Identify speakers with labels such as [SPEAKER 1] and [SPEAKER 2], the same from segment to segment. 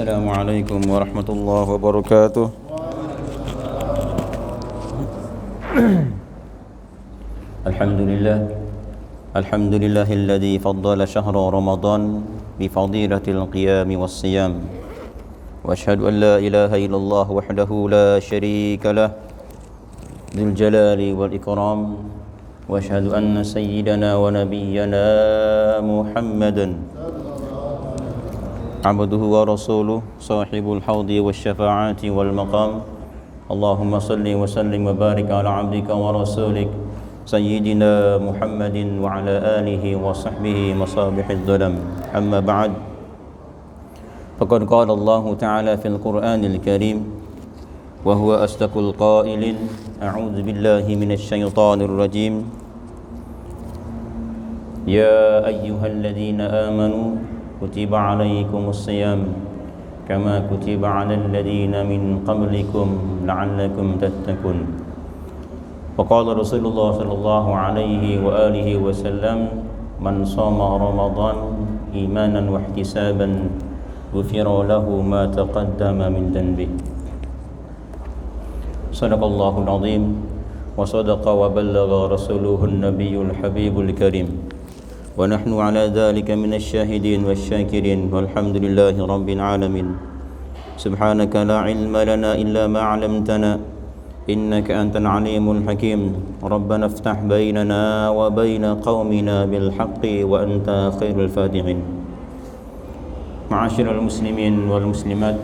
[SPEAKER 1] Assalamualaikum warahmatullahi wabarakatuh. Alhamdulillahilladzi faddala syahra Ramadan bi fadilatil qiyam was siyam. Wa asyhadu an la ilaha illallah wahdahu la syarika lah dzul jalali wal ikram. Wa asyhadu anna sayyidana wa nabiyyana Muhammadan abduhu wa rasuluh sahibul haudi wasyafaati wal maqam. Allahumma salli wa sallim wa barik ala abdika wa rasulik sayyidina Muhammadin wa ala alihi wa sahbihi masabihid dhalam. Amma ba'd. Faqad qala Allah ta'ala fil Qur'anil Karim wa huwa asdaqul qailin a'udzu billahi minasy syaithanir rajim. Ya ayyuhalladzina amanu kutiba alaikumus siyam kama kutiba alal ladzina min qablikum la'allakum tattaqun. Wa qala Rasulullah sallallahu alaihi wa alihi wasallam man shoma Ramadan imanan wa ihtisaban ghufira lahu ma taqaddama min dhanbi. Sadaqallahul azim wa sadaqa wa ballagha rasuluhun nabiyyul habibul karim. Wa nahnu ala dhalika minasy syahidin wasyakirin walhamdulillahi rabbil alamin. Subhanaka la ilma lana illa ma 'allamtana innaka antal alimul hakim. Rabbana iftah bainana wa baina qaumina bil haqqi wa anta khairul fatihin. Ma'asyiral muslimin wal muslimat,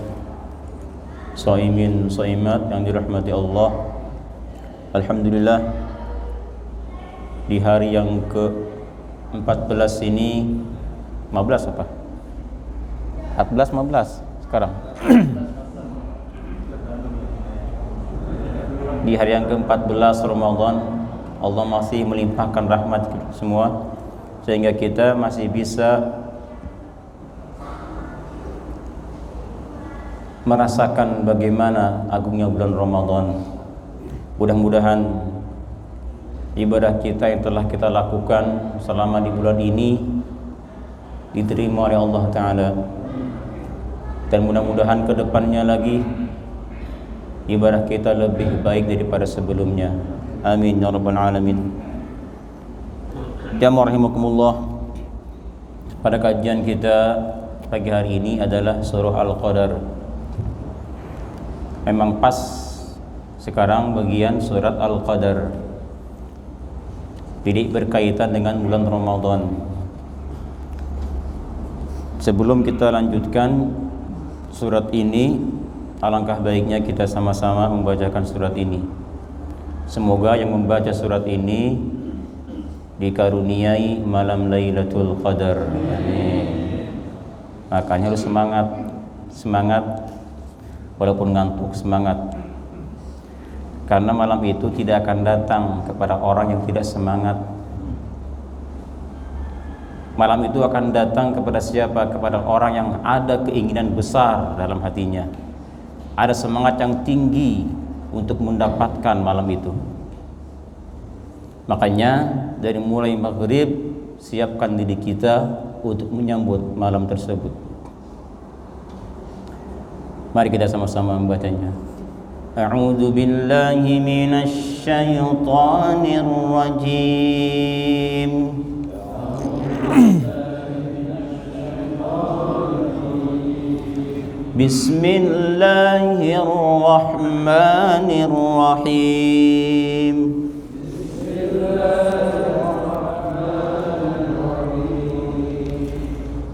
[SPEAKER 1] shaimin shaimat yang dirahmati Allah. Alhamdulillah, di hari yang ke-14 ini 15 apa? 14 15 sekarang. Di hari yang ke-14 Ramadan, Allah masih melimpahkan rahmat kita semua sehingga kita masih bisa merasakan bagaimana agungnya bulan Ramadan. Mudah-mudahan ibadah kita yang telah kita lakukan selama di bulan ini diterima oleh Allah Ta'ala, dan mudah-mudahan ke depannya lagi ibadah kita lebih baik daripada sebelumnya. Amin ya rabbal alamin. Jamaah rahimakumullah, pada kajian kita pagi hari ini adalah surah Al-Qadar. Memang pas sekarang bagian surat Al-Qadar, jadi berkaitan dengan bulan Ramadan. Sebelum kita lanjutkan surat ini, alangkah baiknya kita sama-sama membacakan surat ini. Semoga yang membaca surat ini dikaruniai malam Lailatul Qadar. Amin. Makanya harus semangat walaupun ngantuk, semangat. Karena malam itu tidak akan datang kepada orang yang tidak semangat. Malam itu akan datang kepada siapa? Kepada orang yang ada keinginan besar dalam hatinya, ada semangat yang tinggi untuk mendapatkan malam itu. Makanya dari mulai maghrib siapkan diri kita untuk menyambut malam tersebut. Mari kita sama-sama membacanya. A'udzu billahi minasy syaithanir rajim. Bismillahirrahmanirrahim.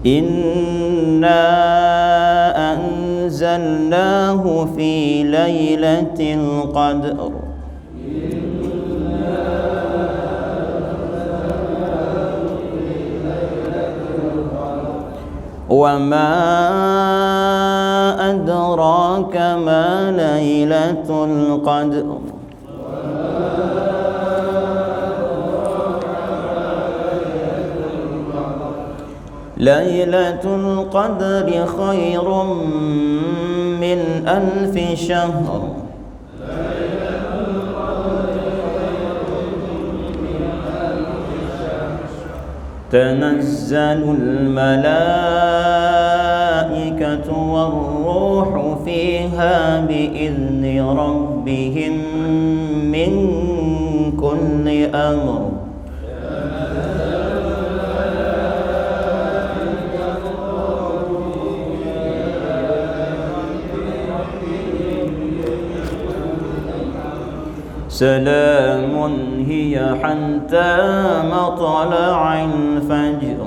[SPEAKER 1] Inna anzalnahu fi lailatul qadr. Wa ma adraka ma lailatul qadr. Lailatul qadri khairum min alfi syahr. tanazzalul malaikatu war-ruhu fiha bi'izni rabbihim min kulli amr. Salamun hiya hatta matla'il fajr.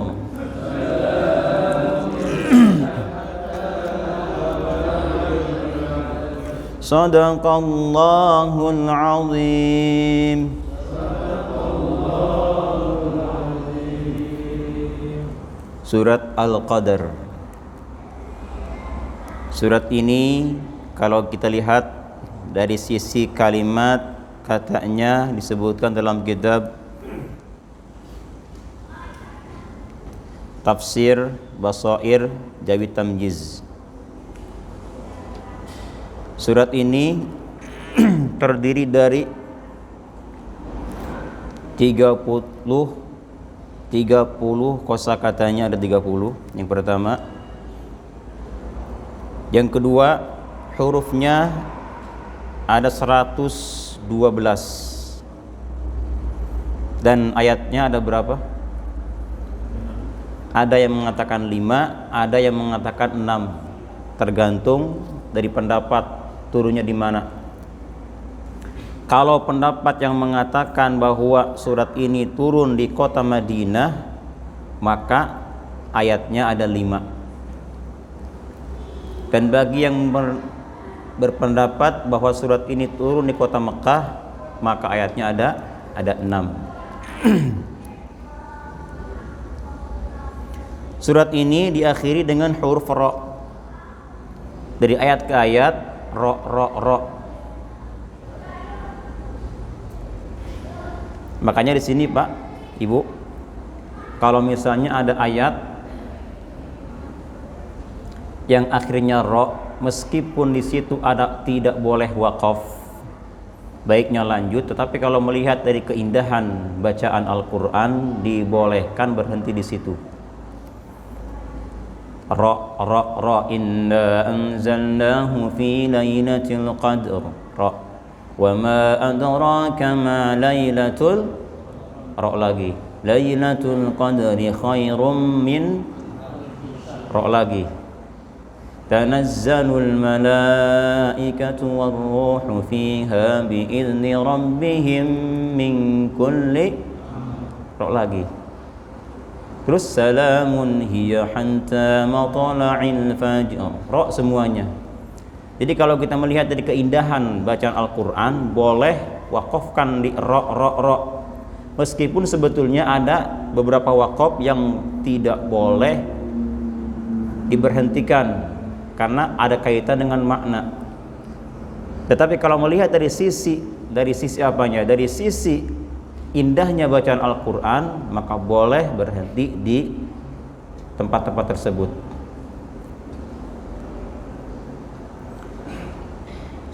[SPEAKER 1] Sadaqallahul azim. Surat Al-Qadar. Surat ini kalau kita lihat dari sisi kalimat, katanya disebutkan dalam kitab Tafsir Basair Jawi Tamjiz. Surat ini terdiri dari 30 kosakatanya, ada 30 yang pertama. Yang kedua, hurufnya ada 112 dan ayatnya ada berapa? Ada yang mengatakan 5, ada yang mengatakan 6, tergantung dari pendapat turunnya di mana. Kalau pendapat yang mengatakan bahwa surat ini turun di kota Madinah, maka ayatnya ada 5. Dan bagi yang berpendapat bahwa surat ini turun di kota Mekah, maka ayatnya ada 6. Surat ini diakhiri dengan huruf ra. Dari ayat ke ayat ra. Makanya di sini Pak, Ibu, kalau misalnya ada ayat yang akhirnya ra, meskipun di situ ada tidak boleh waqaf, baiknya lanjut, tetapi kalau melihat dari keindahan bacaan Al-Qur'an dibolehkan berhenti di situ. Ra inna anzalnahu fi lailatul qadr. Ra wa ma adraka ma lailatul, ra lagi, lailatul qadri khairum min, ra lagi, tanazzalul malaikatu war-ruhu fiha bi'izni rabbihim min kulli, ra lagi, terus salamun hiya hatta matla'il fajr, ra semuanya. Jadi kalau kita melihat dari keindahan bacaan Al-Qur'an, boleh wakafkan di ra. Meskipun sebetulnya ada beberapa wakaf yang tidak boleh diberhentikan karena ada kaitan dengan makna. Tetapi kalau melihat dari sisi apanya? Dari sisi indahnya bacaan Al-Qur'an, maka boleh berhenti di tempat-tempat tersebut.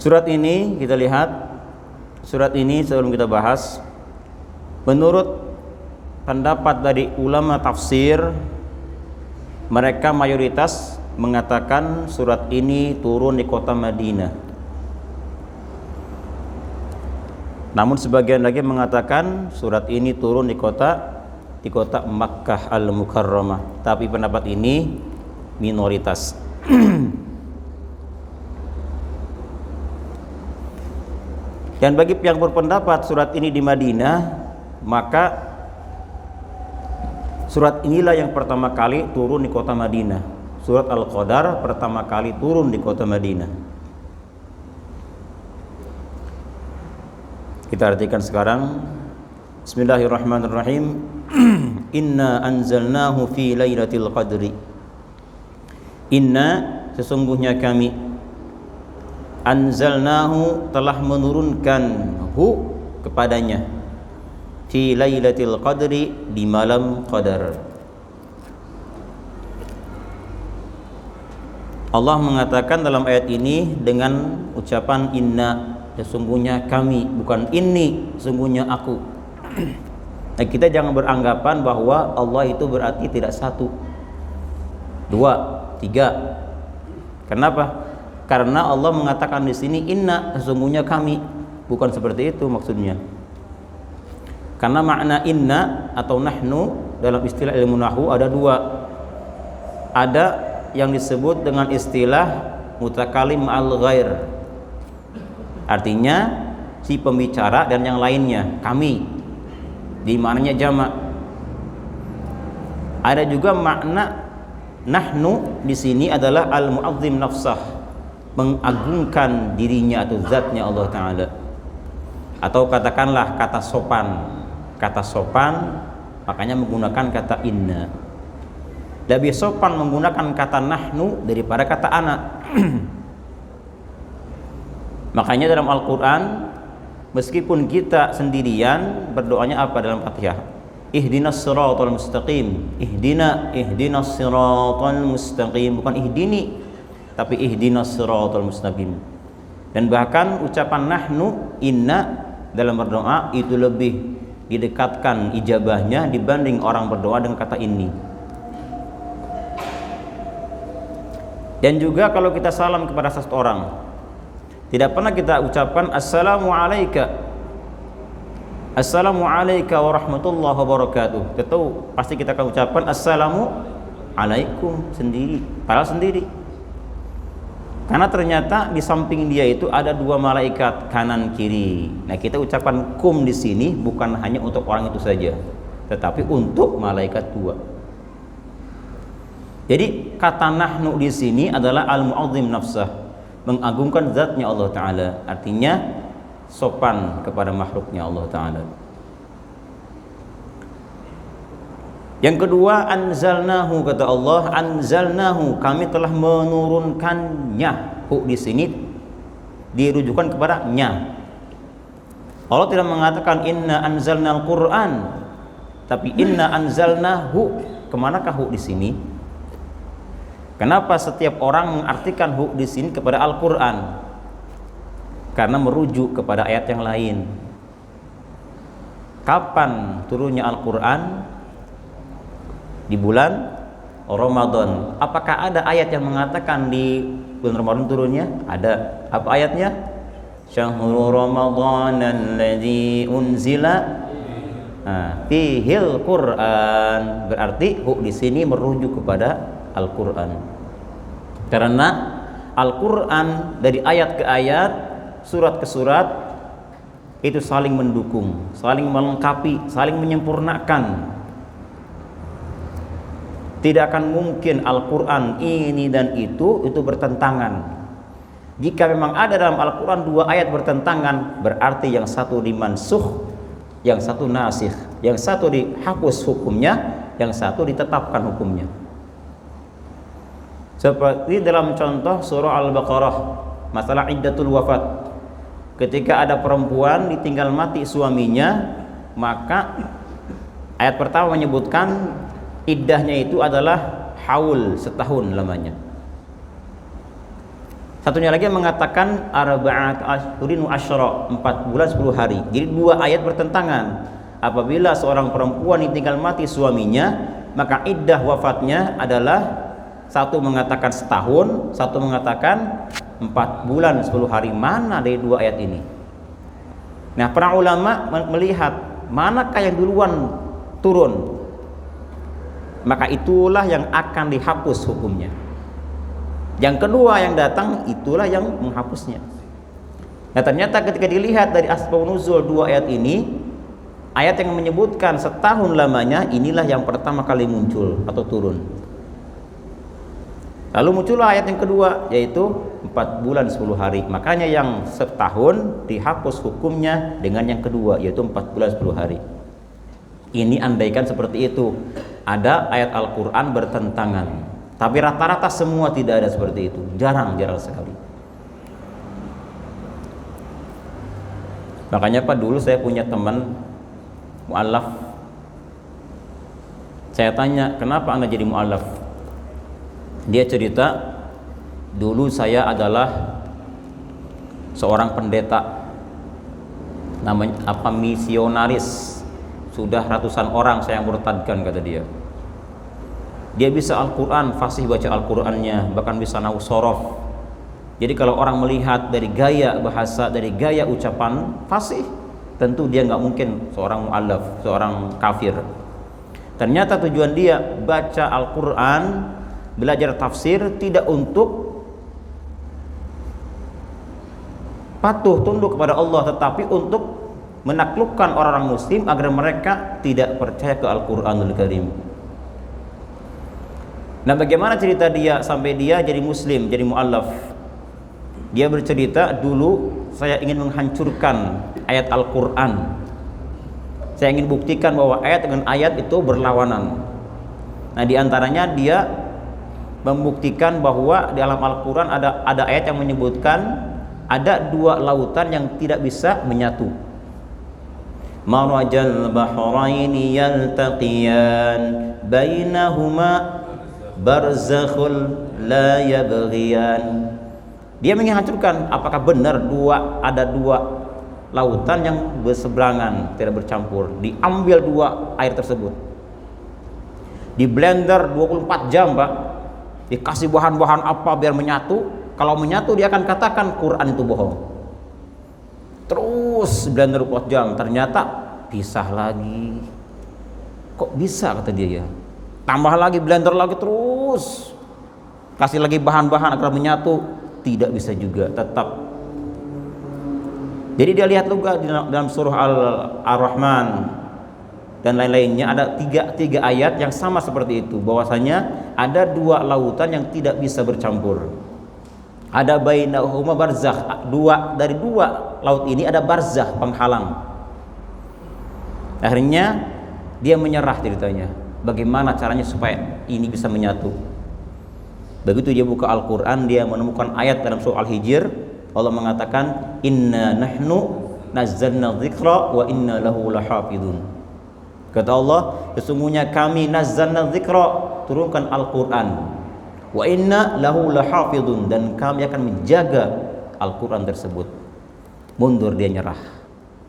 [SPEAKER 1] Surat ini kita lihat, surat ini sebelum kita bahas, menurut pendapat dari ulama tafsir, mereka mayoritas mengatakan surat ini turun di kota Madinah. Namun sebagian lagi mengatakan surat ini turun di kota Makkah Al-Mukarramah. Tapi pendapat ini minoritas. Dan bagi yang berpendapat surat ini di Madinah, maka surat inilah yang pertama kali turun di kota Madinah. Surat Al-Qadar pertama kali turun di kota Madinah. Kita artikan sekarang. Bismillahirrahmanirrahim. Inna anzalnahu fi lailatul qadri. Inna, sesungguhnya kami, anzalnahu, telah menurunkan hu, kepadanya, fi lailatul qadri, di malam qadar. Allah mengatakan dalam ayat ini dengan ucapan inna, sesungguhnya kami, bukan inni, sesungguhnya aku. Nah, kita jangan beranggapan bahwa Allah itu berarti tidak satu, dua, tiga. Kenapa? Karena Allah mengatakan di sini inna, sesungguhnya kami. Bukan seperti itu maksudnya. Karena makna inna atau nahnu dalam istilah ilmu nahwu ada dua. Ada yang disebut dengan istilah mutakalim al ghair. Artinya si pembicara dan yang lainnya, kami. Di maknanya jamak. Ada juga makna nahnu di sini adalah al-mu'azzim nafsah, mengagungkan dirinya atau zatnya Allah Ta'ala. Atau katakanlah kata sopan. Kata sopan makanya menggunakan kata inna. Lebih sopan menggunakan kata nahnu daripada kata ana. Makanya dalam Al-Quran, meskipun kita sendirian, berdoanya apa dalam Fatihah? Ihdinas siratal mustaqim. Ihdinas siratal mustaqim, bukan ihdini, tapi ihdinas siratal mustaqim. Dan bahkan ucapan nahnu, inna dalam berdoa itu lebih didekatkan ijabahnya dibanding orang berdoa dengan kata inni. Dan juga kalau kita salam kepada seseorang, tidak pernah kita ucapkan assalamu alayka warahmatullahi wabarakatuh. Tentu pasti kita akan ucapkan assalamu alaikum sendiri, padahal sendiri. Karena ternyata di samping dia itu ada dua malaikat kanan kiri. Nah, kita ucapkan kum di sini bukan hanya untuk orang itu saja, tetapi untuk malaikat dua. Jadi kata nahnu di sini adalah al-mu'azzim nafsah, mengagungkan zatnya Allah Ta'ala. Artinya sopan kepada makhluknya Allah Ta'ala. Yang kedua, anzalnahu, kata Allah, anzalnahu, kami telah menurunkannya. Hu di sini dirujukan kepada nya. Allah tidak mengatakan inna anzalnal Qur'an, tapi inna anzalnahu. Kemanakah hu di sini? Kenapa setiap orang mengartikan hu di sini kepada Al-Qur'an? Karena merujuk kepada ayat yang lain. Kapan turunnya Al-Qur'an? Di bulan Ramadan. Apakah ada ayat yang mengatakan di bulan Ramadan turunnya? Ada. Apa ayatnya? Syahrul Ramadan alladzi unzila fihil Qur'an. Berarti hu di sini merujuk kepada Al-Qur'an. Karena Al-Qur'an dari ayat ke ayat, surat ke surat itu saling mendukung, saling melengkapi, saling menyempurnakan. Tidak akan mungkin Al-Quran ini dan itu bertentangan. Jika memang ada dalam Al-Quran dua ayat bertentangan, berarti yang satu dimansuh, yang satu nasikh, yang satu dihapus hukumnya, yang satu ditetapkan hukumnya. Seperti dalam contoh surah Al-Baqarah, masalah iddatul wafat. Ketika ada perempuan ditinggal mati suaminya, maka ayat pertama menyebutkan iddahnya itu adalah haul, setahun lamanya. Satunya lagi mengatakan arba'at ashhurin wa asyra, 4 bulan 10 hari. Jadi dua ayat bertentangan. Apabila seorang perempuan ditinggal mati suaminya, maka iddah wafatnya adalah satu mengatakan setahun, satu mengatakan 4 bulan 10 hari. Mana dari dua ayat ini? Nah, para ulama melihat manakah yang duluan turun, maka itulah yang akan dihapus hukumnya. Yang kedua yang datang itulah yang menghapusnya. Nah, ternyata ketika dilihat dari asbab nuzul dua ayat ini, ayat yang menyebutkan setahun lamanya inilah yang pertama kali muncul atau turun. Lalu muncullah ayat yang kedua, yaitu 4 bulan 10 hari. Makanya yang setahun dihapus hukumnya dengan yang kedua, yaitu 4 bulan 10 hari. Ini andaikan seperti itu, ada ayat Al-Quran bertentangan. Tapi rata-rata semua tidak ada seperti itu. Jarang-jarang sekali. Makanya Pak, dulu saya punya teman mu'allaf. Saya tanya, kenapa Anda jadi mu'allaf? Dia cerita, dulu saya adalah seorang pendeta, namanya misionaris Sudah ratusan orang saya murtadkan, kata dia. Dia bisa Al-Quran, fasih baca Al-Qurannya, bahkan bisa nahwu sorof. Jadi kalau orang melihat dari gaya bahasa, dari gaya ucapan, fasih, tentu dia nggak mungkin seorang mu'allaf, seorang kafir. Ternyata tujuan dia baca Al-Quran, belajar tafsir, tidak untuk patuh tunduk kepada Allah, tetapi untuk menaklukkan orang-orang muslim agar mereka tidak percaya ke Al-Quranul Karim. Nah, bagaimana cerita dia sampai dia jadi muslim, jadi mu'allaf? Dia bercerita, dulu saya ingin menghancurkan ayat Al-Quran. Saya ingin buktikan bahwa ayat dengan ayat itu berlawanan. Nah, diantaranya dia membuktikan bahwa di dalam Al-Quran ada ayat yang menyebutkan ada dua lautan yang tidak bisa menyatu. Marajal bahraini yaltaqiyan bainahuma barzakhul la yabghiyan. Dia ingin hancurkan apakah benar ada dua lautan yang berseberangan, tidak bercampur. Diambil dua air tersebut, di blender 24 jam, Pak. Dikasih bahan-bahan apa biar menyatu. Kalau menyatu dia akan katakan Quran itu bohong. Terus blender 24 jam, ternyata pisah lagi. Kok bisa, kata dia ya. Tambah lagi, blender lagi, terus kasih lagi bahan-bahan agar menyatu, tidak bisa juga, tetap. Jadi dia lihat juga dalam surah Al-Rahman dan lain-lainnya ada tiga ayat yang sama seperti itu, bahwasanya ada dua lautan yang tidak bisa bercampur. Ada bainahuma barzakh, dari dua laut ini ada barzakh, penghalang. Akhirnya dia menyerah ceritanya. Bagaimana caranya supaya ini bisa menyatu? Begitu dia buka Al-Quran, dia menemukan ayat dalam surah Al-Hijr. Allah mengatakan, inna nahnu nazzalna dzikra wa inna lahu lahafidun. Kata Allah, sesungguhnya kami nazzalna dzikra, turunkan Al-Quran, wa inna lahu lahafidun, dan kami akan menjaga Al-Quran tersebut. Mundur, dia nyerah.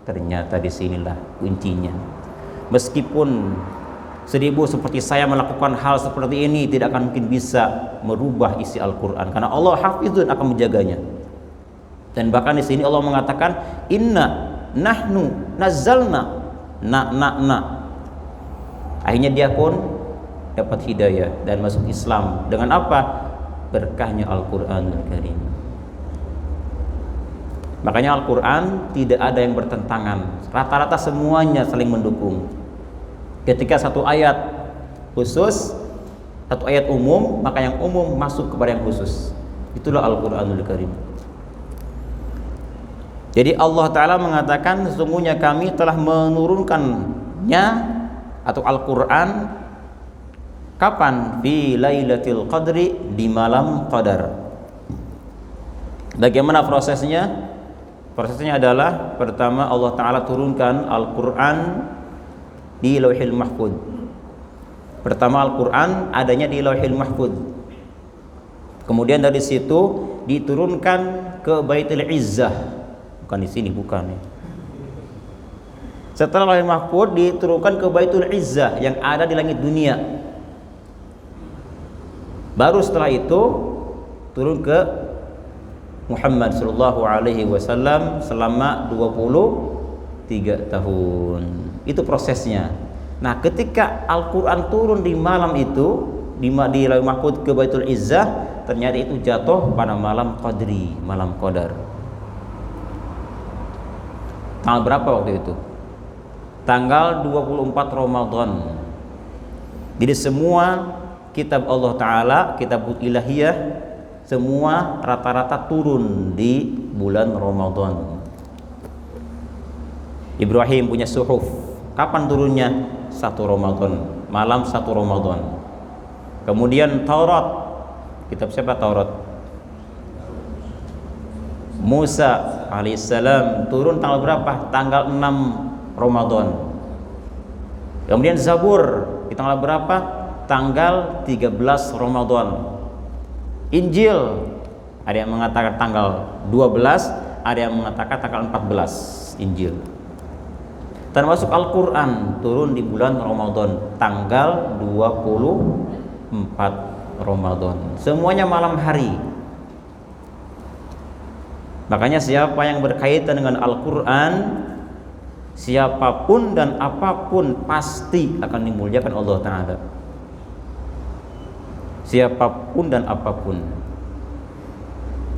[SPEAKER 1] Ternyata disinilah kuncinya. Meskipun 1000 seperti saya melakukan hal seperti ini, tidak akan mungkin bisa merubah isi Al-Quran, karena Allah hafizun, akan menjaganya. Dan bahkan di sini Allah mengatakan, inna nahnu nazzalna, na. Akhirnya dia pun dapat hidayah dan masuk Islam. Dengan apa? Berkahnya Al-Quranul Karim. Makanya Al-Quran tidak ada yang bertentangan, rata-rata semuanya saling mendukung. Ketika satu ayat khusus, satu ayat umum, maka yang umum masuk kepada yang khusus. Itulah Al-Quranul Karim. Jadi Allah Ta'ala mengatakan, sesungguhnya kami telah menurunkannya atau Al-Quran kapan? Fi Lailatul Qadri, di malam Qadar. Bagaimana prosesnya? Prosesnya adalah, pertama Allah Ta'ala turunkan Al-Quran di Lauhil Mahfuz. Pertama Al-Quran adanya di Lauhil Mahfuz. Kemudian dari situ diturunkan ke Baitul Izzah. Bukan di sini, bukan ya. Setelah Lauhil Mahfuz diturunkan ke Baitul Izzah yang ada di langit dunia. Baru setelah itu turun ke Muhammad sallallahu alaihi wasallam selama 23 tahun. Itu prosesnya. Nah, ketika Al-Quran turun di malam itu, di Lauhil Mahfuz ke Baitul Izzah, ternyata itu jatuh pada malam Qadri, malam Qadar. Tanggal berapa waktu itu? Tanggal 24 Ramadan. Jadi semua kitab Allah Ta'ala, kitab ilahiyah, semua rata-rata turun di bulan Ramadan. Ibrahim punya suhuf, kapan turunnya? 1 Ramadan, malam 1 Ramadan. Kemudian Taurat, kitab siapa Taurat? Musa alaihissalam turun tanggal berapa? Tanggal 6 Ramadan. Kemudian Zabur di tanggal berapa? Tanggal 13 Ramadan. Injil ada yang mengatakan tanggal 12, ada yang mengatakan tanggal 14 Injil. Termasuk Al-Quran turun di bulan Ramadan, tanggal 24 Ramadan. Semuanya malam hari. Makanya siapa yang berkaitan dengan Al-Quran, siapapun dan apapun pasti akan dimuliakan Allah Ta'ala. Siapapun dan apapun.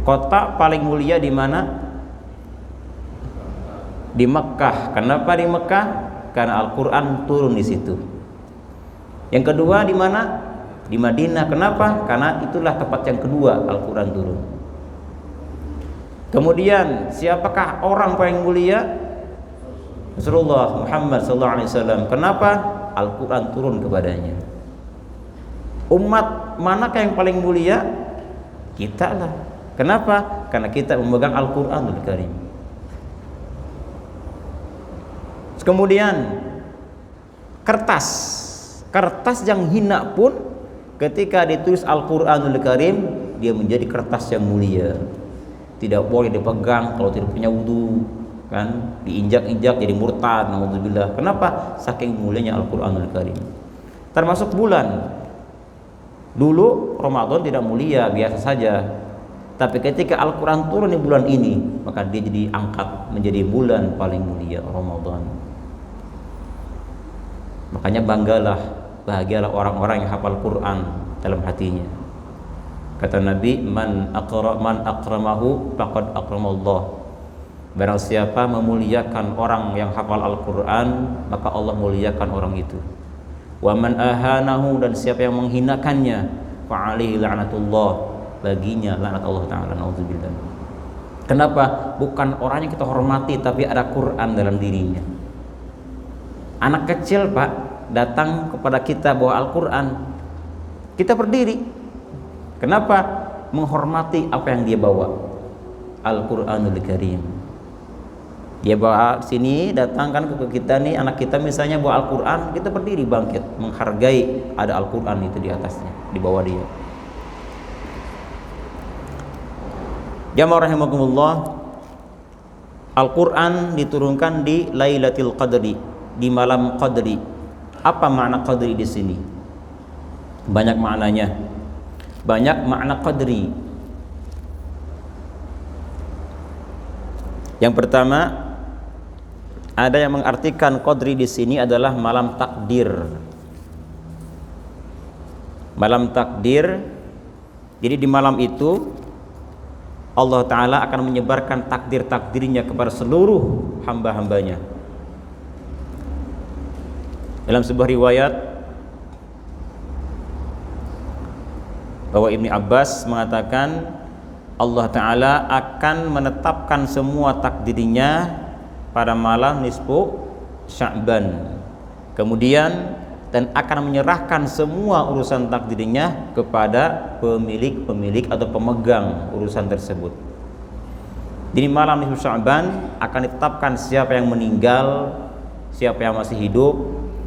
[SPEAKER 1] Kota paling mulia di mana? Di Mekah. Kenapa di Mekah? Karena Al-Quran turun di situ. Yang kedua di mana? Di Madinah. Kenapa? Karena itulah tempat yang kedua Al-Quran turun. Kemudian siapakah orang paling mulia? Rasulullah Muhammad SAW. Kenapa? Al-Quran turun kepadanya. Umat manakah yang paling mulia? Kita lah. Kenapa? Karena kita memegang Al-Quranul Karim. Kemudian kertas yang hina pun ketika ditulis Al-Quranul Karim, dia menjadi kertas yang mulia. Tidak boleh dipegang kalau tidak punya wudu, kan? Diinjak-injak jadi murtad, naudzubillah. Kenapa? Saking mulianya Al-Quranul Karim. Termasuk bulan. Dulu Ramadan tidak mulia, biasa saja. Tapi ketika Al-Quran turun di bulan ini, maka dia jadi angkat menjadi bulan paling mulia, Ramadan. Makanya banggalah, bahagialah orang-orang yang hafal Quran dalam hatinya. Kata Nabi, man akramahu faqad akramallah. Barang siapa memuliakan orang yang hafal Al-Quran, maka Allah muliakan orang itu. Wa man ahanahu, dan siapa yang menghinakannya, fa alaihi la'natullah, baginya laknat Allah Ta'ala, naudzubillah. Kenapa? Bukan orang yang kita hormati, tapi ada Quran dalam dirinya. Anak kecil, Pak, datang kepada kita bawa Al-Quran, kita berdiri. Kenapa? Menghormati apa yang dia bawa, Al-Quranul Karim. Dia bawa sini, datang kan ke kita nih, anak kita misalnya bawa Al-Quran, kita berdiri bangkit, menghargai ada Al-Quran itu di atasnya, di bawah dia. Jamaah rahimakumullah, Al-Quran diturunkan di Lailatul Qadri, di malam Qadri. Apa makna Qadri di sini? Banyak maknanya. Banyak makna Qadri. Yang pertama, ada yang mengartikan Qadri di sini adalah malam takdir. Malam takdir. Jadi di malam itu Allah Ta'ala akan menyebarkan takdir-takdirnya kepada seluruh hamba-hambanya. Dalam sebuah riwayat bahwa Ibnu Abbas mengatakan Allah Ta'ala akan menetapkan semua takdirnya pada malam nisfu Sya'ban. Kemudian dan akan menyerahkan semua urusan takdirnya kepada pemilik-pemilik atau pemegang urusan tersebut. Di malam nisfu Sya'ban akan ditetapkan siapa yang meninggal, siapa yang masih hidup,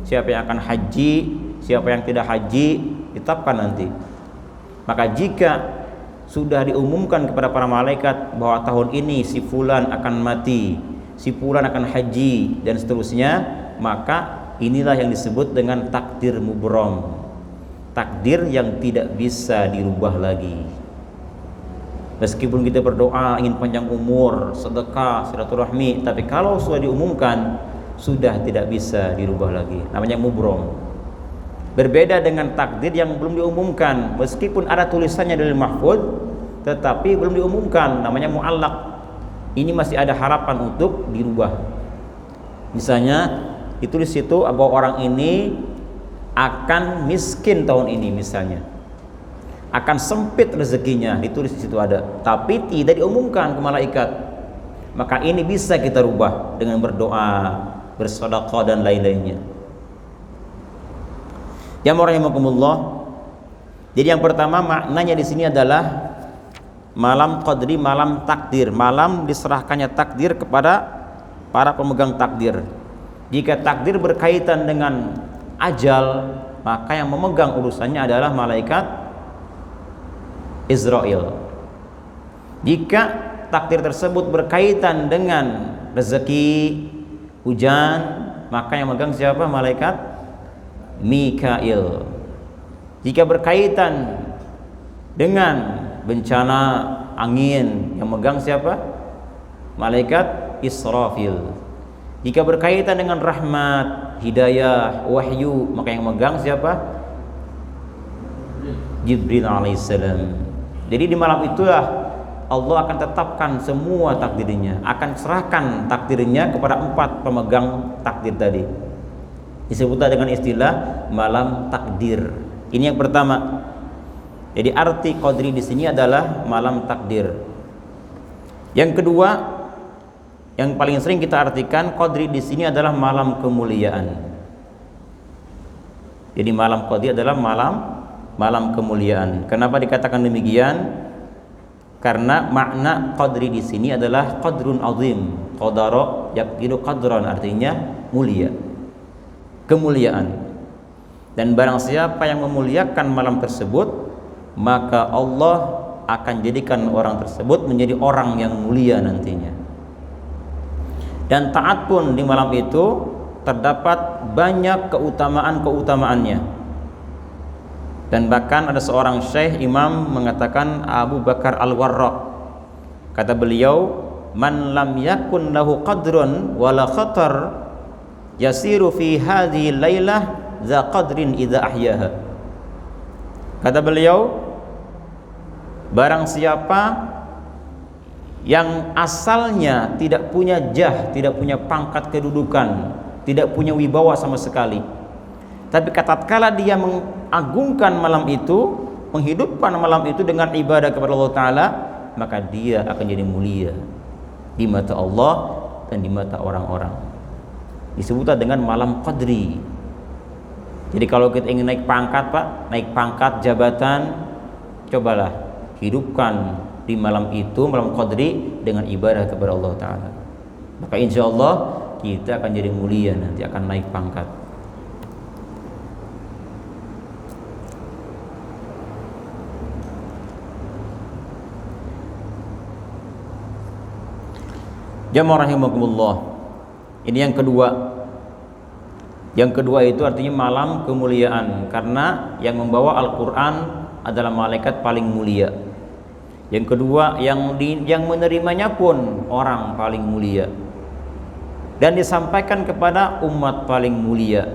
[SPEAKER 1] siapa yang akan haji, siapa yang tidak haji, ditetapkan nanti. Maka jika sudah diumumkan kepada para malaikat bahwa tahun ini si fulan akan mati, si fulan akan haji, dan seterusnya, maka inilah yang disebut dengan takdir mubrom, takdir yang tidak bisa dirubah lagi. Meskipun kita berdoa ingin panjang umur, sedekah, silaturahmi, tapi kalau sudah diumumkan, sudah tidak bisa dirubah lagi. Namanya mubrom. Berbeda dengan takdir yang belum diumumkan, meskipun ada tulisannya dari mahfud, tetapi belum diumumkan, namanya mu'allaq. Ini masih ada harapan untuk dirubah. Misalnya ditulis situ bahwa orang ini akan miskin tahun ini, misalnya akan sempit rezekinya, ditulis di situ ada, tapi tidak diumumkan ke malaikat. Maka ini bisa kita rubah dengan berdoa, bersedekah dan lain-lainnya. Ya rahimakumullah. Jadi yang pertama maknanya di sini adalah malam Qadri, malam takdir, malam diserahkannya takdir kepada para pemegang takdir. Jika takdir berkaitan dengan ajal, maka yang memegang urusannya adalah malaikat Israel. Jika takdir tersebut berkaitan dengan rezeki, hujan, maka yang megang siapa? Malaikat Mikail. Jika berkaitan dengan bencana angin, yang megang siapa? Malaikat Israfil. Jika berkaitan dengan rahmat, hidayah, wahyu, maka yang megang siapa? Jibril alaihissalam. Jadi di malam itulah Allah akan tetapkan semua takdirnya, akan serahkan takdirnya kepada 4 pemegang takdir tadi. Disebutlah dengan istilah malam takdir. Ini yang pertama. Jadi arti qadri di sini adalah malam takdir. Yang kedua, yang paling sering kita artikan qadri di sini adalah malam kemuliaan. Jadi malam qadri adalah malam kemuliaan. Kenapa dikatakan demikian? Karena makna qadri di sini adalah qadrun azim. Qadara yaqdiru qadran, artinya mulia, kemuliaan. Dan barang siapa yang memuliakan malam tersebut, maka Allah akan jadikan orang tersebut menjadi orang yang mulia nantinya. Dan taat pun di malam itu terdapat banyak keutamaan-keutamaannya. Dan bahkan ada seorang syekh imam mengatakan, Abu Bakar Al-Warraq, kata beliau, man lam yakun lahu qadrun wala khatar yasiru fi hadhihi lailah za qadrin idza ahyaha. Kata beliau, barang siapa yang asalnya tidak punya jah, tidak punya pangkat kedudukan, tidak punya wibawa sama sekali, tapi tatkala dia mengagungkan malam itu, menghidupkan malam itu dengan ibadah kepada Allah Ta'ala, maka dia akan jadi mulia di mata Allah dan di mata orang-orang. Disebutlah dengan malam qadri. Jadi kalau kita ingin naik pangkat, Pak, naik pangkat jabatan, cobalah hidupkan di malam itu, malam qadri, dengan ibadah kepada Allah Ta'ala. Maka insya Allah kita akan jadi mulia, nanti akan naik pangkat. Jamaah rahimakumullah. Ini yang kedua. Yang kedua itu artinya malam kemuliaan, karena yang membawa Al-Quran adalah malaikat paling mulia. Yang kedua, yang menerimanya pun orang paling mulia, dan disampaikan kepada umat paling mulia.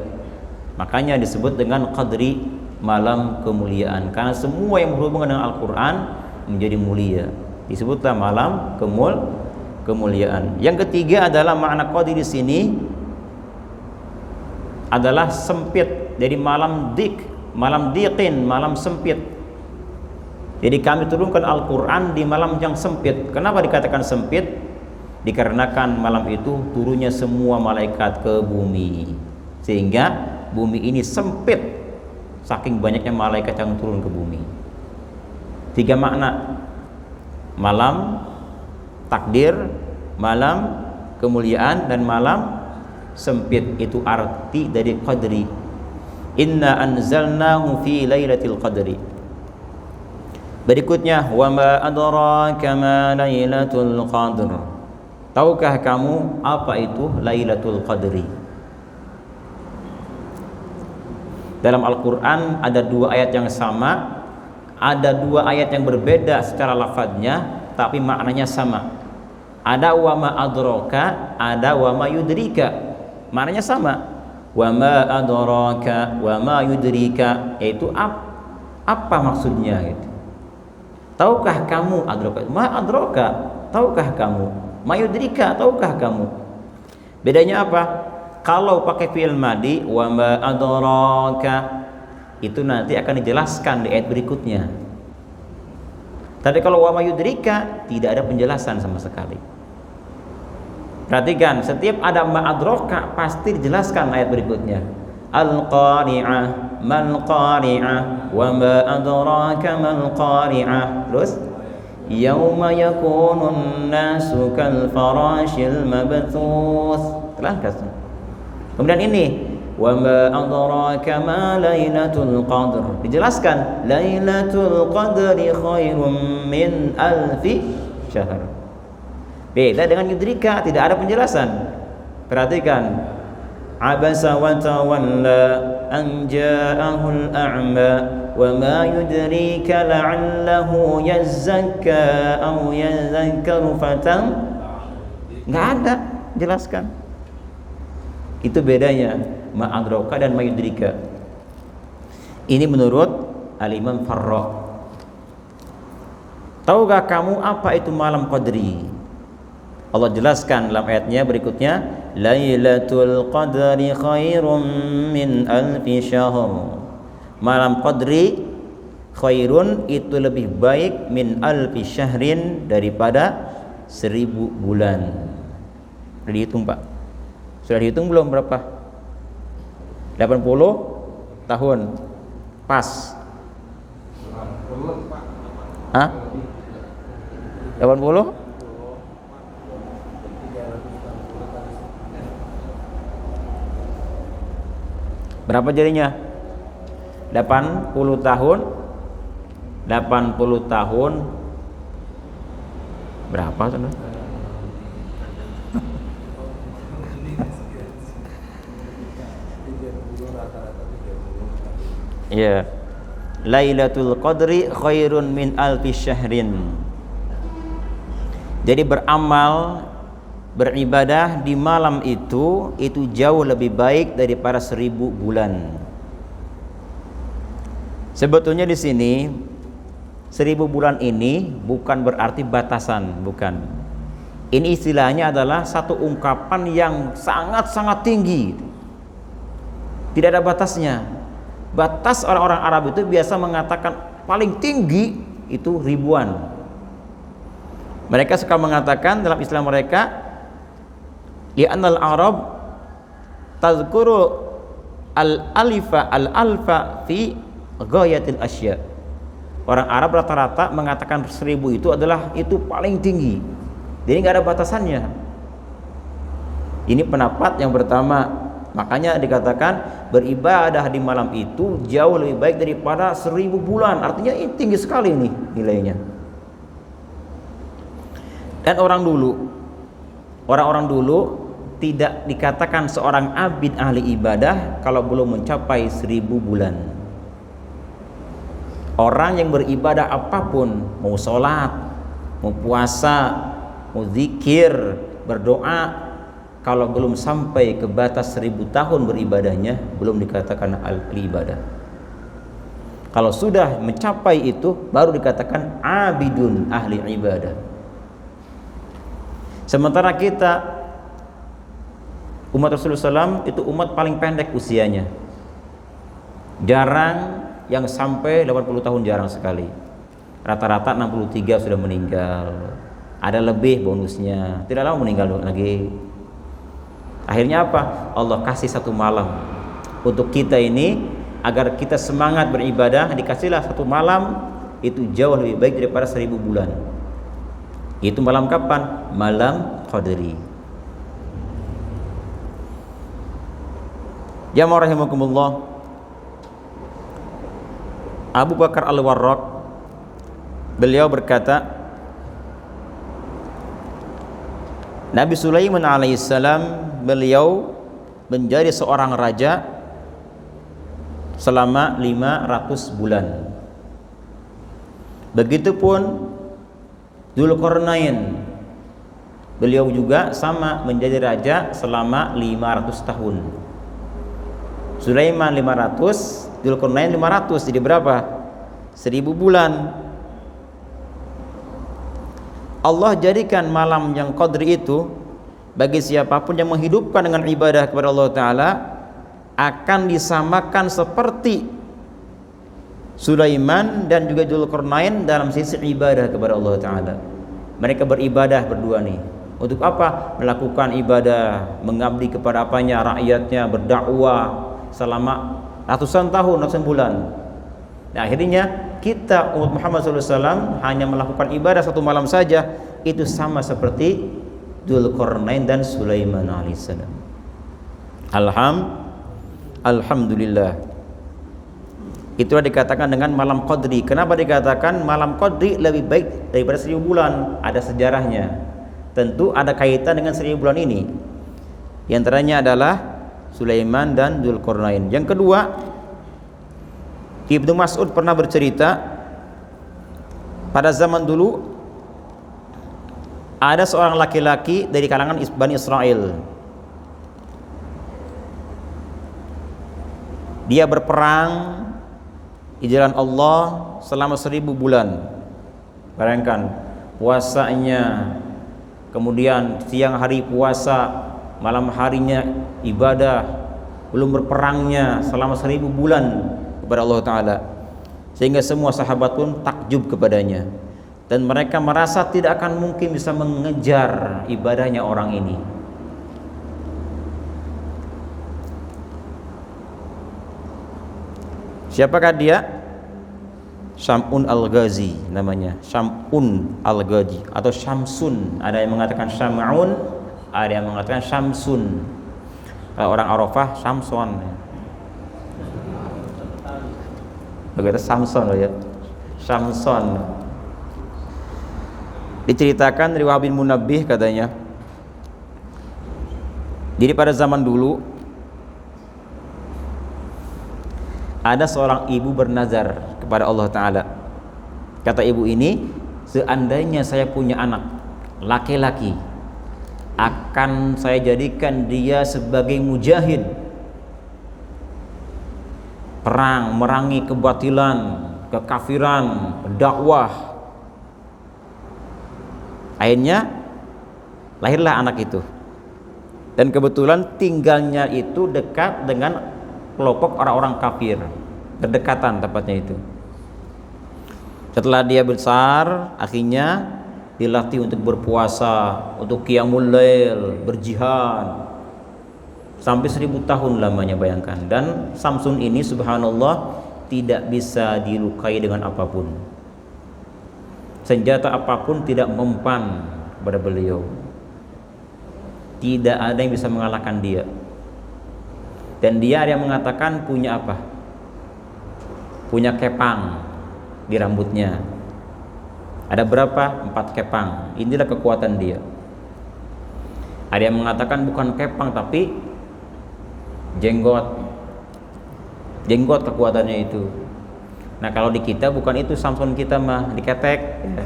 [SPEAKER 1] Makanya disebut dengan qadri, malam kemuliaan, karena semua yang berhubungan dengan Al-Quran menjadi mulia. Disebutlah malam kemuliaan. Yang ketiga adalah makna qadri di sini adalah sempit. Jadi malam diqin, malam sempit. Jadi kami turunkan Al-Quran di malam yang sempit. Kenapa dikatakan sempit? Dikarenakan malam itu turunnya semua malaikat ke bumi, sehingga bumi ini sempit saking banyaknya malaikat yang turun ke bumi. 3 makna: malam takdir, malam kemuliaan, dan malam sempit. Itu arti dari qadri. Inna anzalnahu fi lailatul qadri. Berikutnya, wa ma adraka ma lailatul qadr. Tahukah kamu apa itu Lailatul Qadri? Dalam Al-Quran ada 2 ayat yang sama, ada 2 ayat yang berbeda secara lafadznya, tapi maknanya sama. Ada wa ma adraka, ada wa ma yudrika, maknanya sama. Wa ma adraka wa ma yudrika, yaitu apa maksudnya gitu. Tahukah kamu, adraka, ma adraka, tahukah kamu, ma yudrika, tahukah kamu. Bedanya apa? Kalau pakai fi'il madi, wa ma adraka, itu nanti akan dijelaskan di ayat berikutnya. Tapi kalau wa ma yudrika, tidak ada penjelasan sama sekali. Perhatikan, setiap ada ma adraka pasti dijelaskan ayat berikutnya. Al-qari'ah, mal qari'ah, wa ma adraka mal qari'ah. Terus yauma yakunun nasu kal farashil mabthuth. Terangkas. Kemudian ini wa ma adraka ma lailatul qadr, dijelaskan lailatul qadri khairum min alfi syahr. Beda dengan yudrika, tidak ada penjelasan. Perhatikan, Abasa wa tawalla an ja'ahul a'ma wa ma yudrika la'allahu yazakka aw yadhakkaru fatan. Enggak ada, jelaskan. Itu bedanya ma'adraka dan ma'yudrika. Ini menurut Al-Imam Farra. Tahukah kamu apa itu malam qadri? Allah jelaskan dalam ayatnya berikutnya, Lailatul Qadri khairum min alfi syahr. Malam qadri khairun itu lebih baik min alfi syahrin daripada 1000 bulan. Sudah dihitung, Pak? Sudah dihitung belum berapa? 80 tahun. Pas. Hah? 80? Berapa jadinya? 80 tahun. 80 tahun berapa saudara? Ya. Lailatul Qadri khairun min alfi syahrin. Jadi beramal, beribadah di malam itu jauh lebih baik daripada 1000 bulan. Sebetulnya di sini 1000 bulan ini bukan berarti batasan, bukan. Ini istilahnya adalah satu ungkapan yang sangat-sangat tinggi. Tidak ada batasnya. Batas orang-orang Arab itu biasa mengatakan paling tinggi itu ribuan. Mereka suka mengatakan dalam istilah mereka, li'annal Arab tazkuru al-alfa fi ghayatil asya. Orang Arab rata-rata mengatakan 1000 itu adalah itu paling tinggi. Jadi nggak ada batasannya. Ini pendapat yang pertama. Makanya dikatakan beribadah di malam itu jauh lebih baik daripada 1000 bulan. Artinya ini tinggi sekali nih nilainya. Dan orang-orang dulu tidak dikatakan seorang abid ahli ibadah kalau belum mencapai 1000 bulan. Orang yang beribadah apapun, mau sholat, mau puasa, mau zikir, berdoa, kalau belum sampai ke batas 1000 tahun beribadahnya, belum dikatakan ahli ibadah. Kalau sudah mencapai itu, baru dikatakan abidun ahli ibadah. Sementara kita umat Rasulullah SAW itu umat paling pendek usianya. Jarang yang sampai 80 tahun, jarang sekali. Rata-rata 63 sudah meninggal. Ada lebih bonusnya, tidak lama meninggal lagi. Akhirnya apa? Allah kasih satu malam untuk kita ini, agar kita semangat beribadah. Dikasihlah satu malam itu jauh lebih baik daripada 1000 bulan. Itu malam kapan? Malam Qadri. Jamaah rahimakumullah, Abu Bakar Al-Warraq beliau berkata, Nabi Sulaiman alaihissalam beliau menjadi seorang raja selama 500 bulan. Begitupun Dzulqarnain, beliau juga sama menjadi raja selama 500 tahun. Sulaiman 500, Dzulqarnain 500, jadi berapa? 1000 bulan. Allah jadikan malam yang qadri itu bagi siapapun yang menghidupkan dengan ibadah kepada Allah Ta'ala akan disamakan seperti Sulaiman dan juga Dzulqarnain dalam sisi ibadah kepada Allah Ta'ala. Mereka beribadah berdua nih. Untuk apa? Melakukan ibadah, mengabdi kepada apanya? Rakyatnya, berdakwah selama ratusan tahun, ratusan bulan. Nah, akhirnya kita umat Muhammad SAW hanya melakukan ibadah satu malam saja, itu sama seperti Dzulqarnain dan Sulaiman alaihissalam. Alhamdulillah. Itulah dikatakan dengan malam qadri. Kenapa dikatakan malam qadri lebih baik daripada 1000 bulan? Ada sejarahnya. Tentu ada kaitan dengan 1000 bulan ini. Di antaranya adalah Sulaiman dan Dzulqarnain. Yang kedua, Ibnu Mas'ud pernah bercerita, pada zaman dulu ada seorang laki-laki dari kalangan Bani Israel. Dia berperang di jalan Allah selama 1000 bulan. Bayangkan, puasanya, kemudian siang hari puasa, malam harinya ibadah, belum berperangnya selama 1000 bulan kepada Allah Ta'ala, sehingga semua sahabat pun takjub kepadanya, dan mereka merasa tidak akan mungkin bisa mengejar ibadahnya orang ini. Siapakah dia? Syam'un al-Ghazi namanya, Syam'un al-Ghazi atau Syamsun. Ada yang mengatakan Syam'un, ada yang mengatakan Syamsun. Kalau orang Arafah, Syamson. Begitu Samson loh ya, Samson. Diceritakan dari Wahab bin Munabbih katanya, jadi pada zaman dulu ada seorang ibu bernazar kepada Allah Ta'ala. Kata ibu ini, seandainya saya punya anak laki-laki, akan saya jadikan dia sebagai mujahid, perang, merangi kebatilan, kekafiran, dakwah. Akhirnya lahirlah anak itu, dan kebetulan tinggalnya itu dekat dengan kelompok orang-orang kafir, berdekatan tepatnya itu. Setelah dia besar, akhirnya dilatih untuk berpuasa, untuk qiyamul lail, berjihad, sampai 1000 tahun lamanya, bayangkan. Dan Samsun ini subhanallah tidak bisa dilukai dengan apapun, senjata apapun tidak mempan kepada beliau. Tidak ada yang bisa mengalahkan dia. Dan dia ada yang mengatakan punya apa? Punya kepang di rambutnya. Ada berapa? 4 kepang. Inilah kekuatan dia. Ada yang mengatakan bukan kepang tapi jenggot. Jenggot kekuatannya itu. Nah, kalau di kita bukan itu Samson kita mah, diketek. Ya.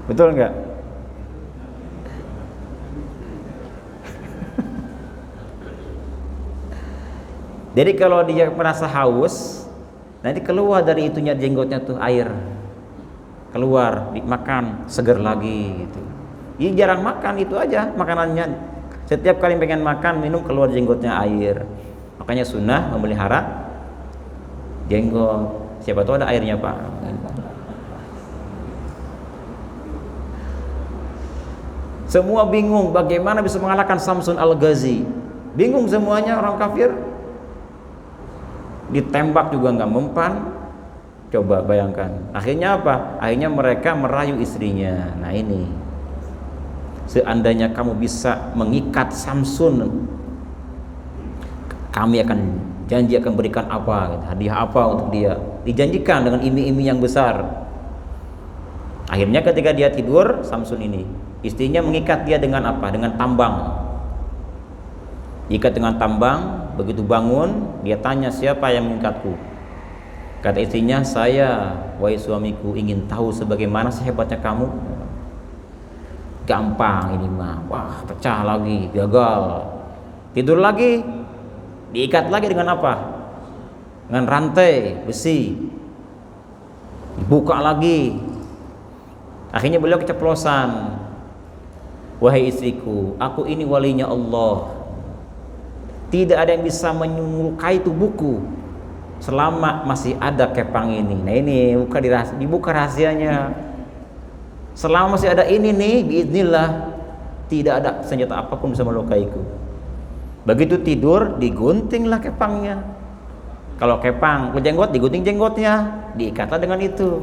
[SPEAKER 1] Betul enggak? Jadi kalau dia merasa haus, nanti keluar dari itunya jenggotnya tuh air. Keluar, dimakan, seger lagi gitu. Ini jarang makan, itu aja makanannya. Setiap kali pengen makan, minum, keluar jenggotnya air. Makanya sunnah memelihara jenggot. Siapa tahu ada airnya, Pak. Semua bingung bagaimana bisa mengalahkan Samsun al-Ghazi. Bingung semuanya, orang kafir. Ditembak juga nggak mempan. Coba bayangkan. Akhirnya apa? Akhirnya mereka merayu istrinya. Nah ini, seandainya kamu bisa mengikat Samsun, kami akan janji akan berikan apa, hadiah apa untuk dia. Dijanjikan dengan iming-iming yang besar. Akhirnya ketika dia tidur, Samsun ini, istrinya mengikat dia dengan apa? Dengan tambang. Ikat dengan tambang. Begitu bangun, dia tanya, siapa yang mengikatku? Kata istrinya, saya, wahai suamiku, ingin tahu sebagaimana sehebatnya kamu. Gampang ini mah. Wah, pecah lagi, gagal. Tidur lagi, diikat lagi dengan apa? Dengan rantai besi. Dibuka lagi. Akhirnya beliau keceplosan. Wahai istriku, aku ini walinya Allah. Tidak ada yang bisa menyukai tubuhku selama masih ada kepang ini. Nah ini dibuka rahasianya. Selama masih ada ini nih, biiznillah, tidak ada senjata apapun bisa melukaiku. Begitu tidur, diguntinglah kepangnya. Kalau kepang berjenggot, digunting jenggotnya, diikatlah dengan itu.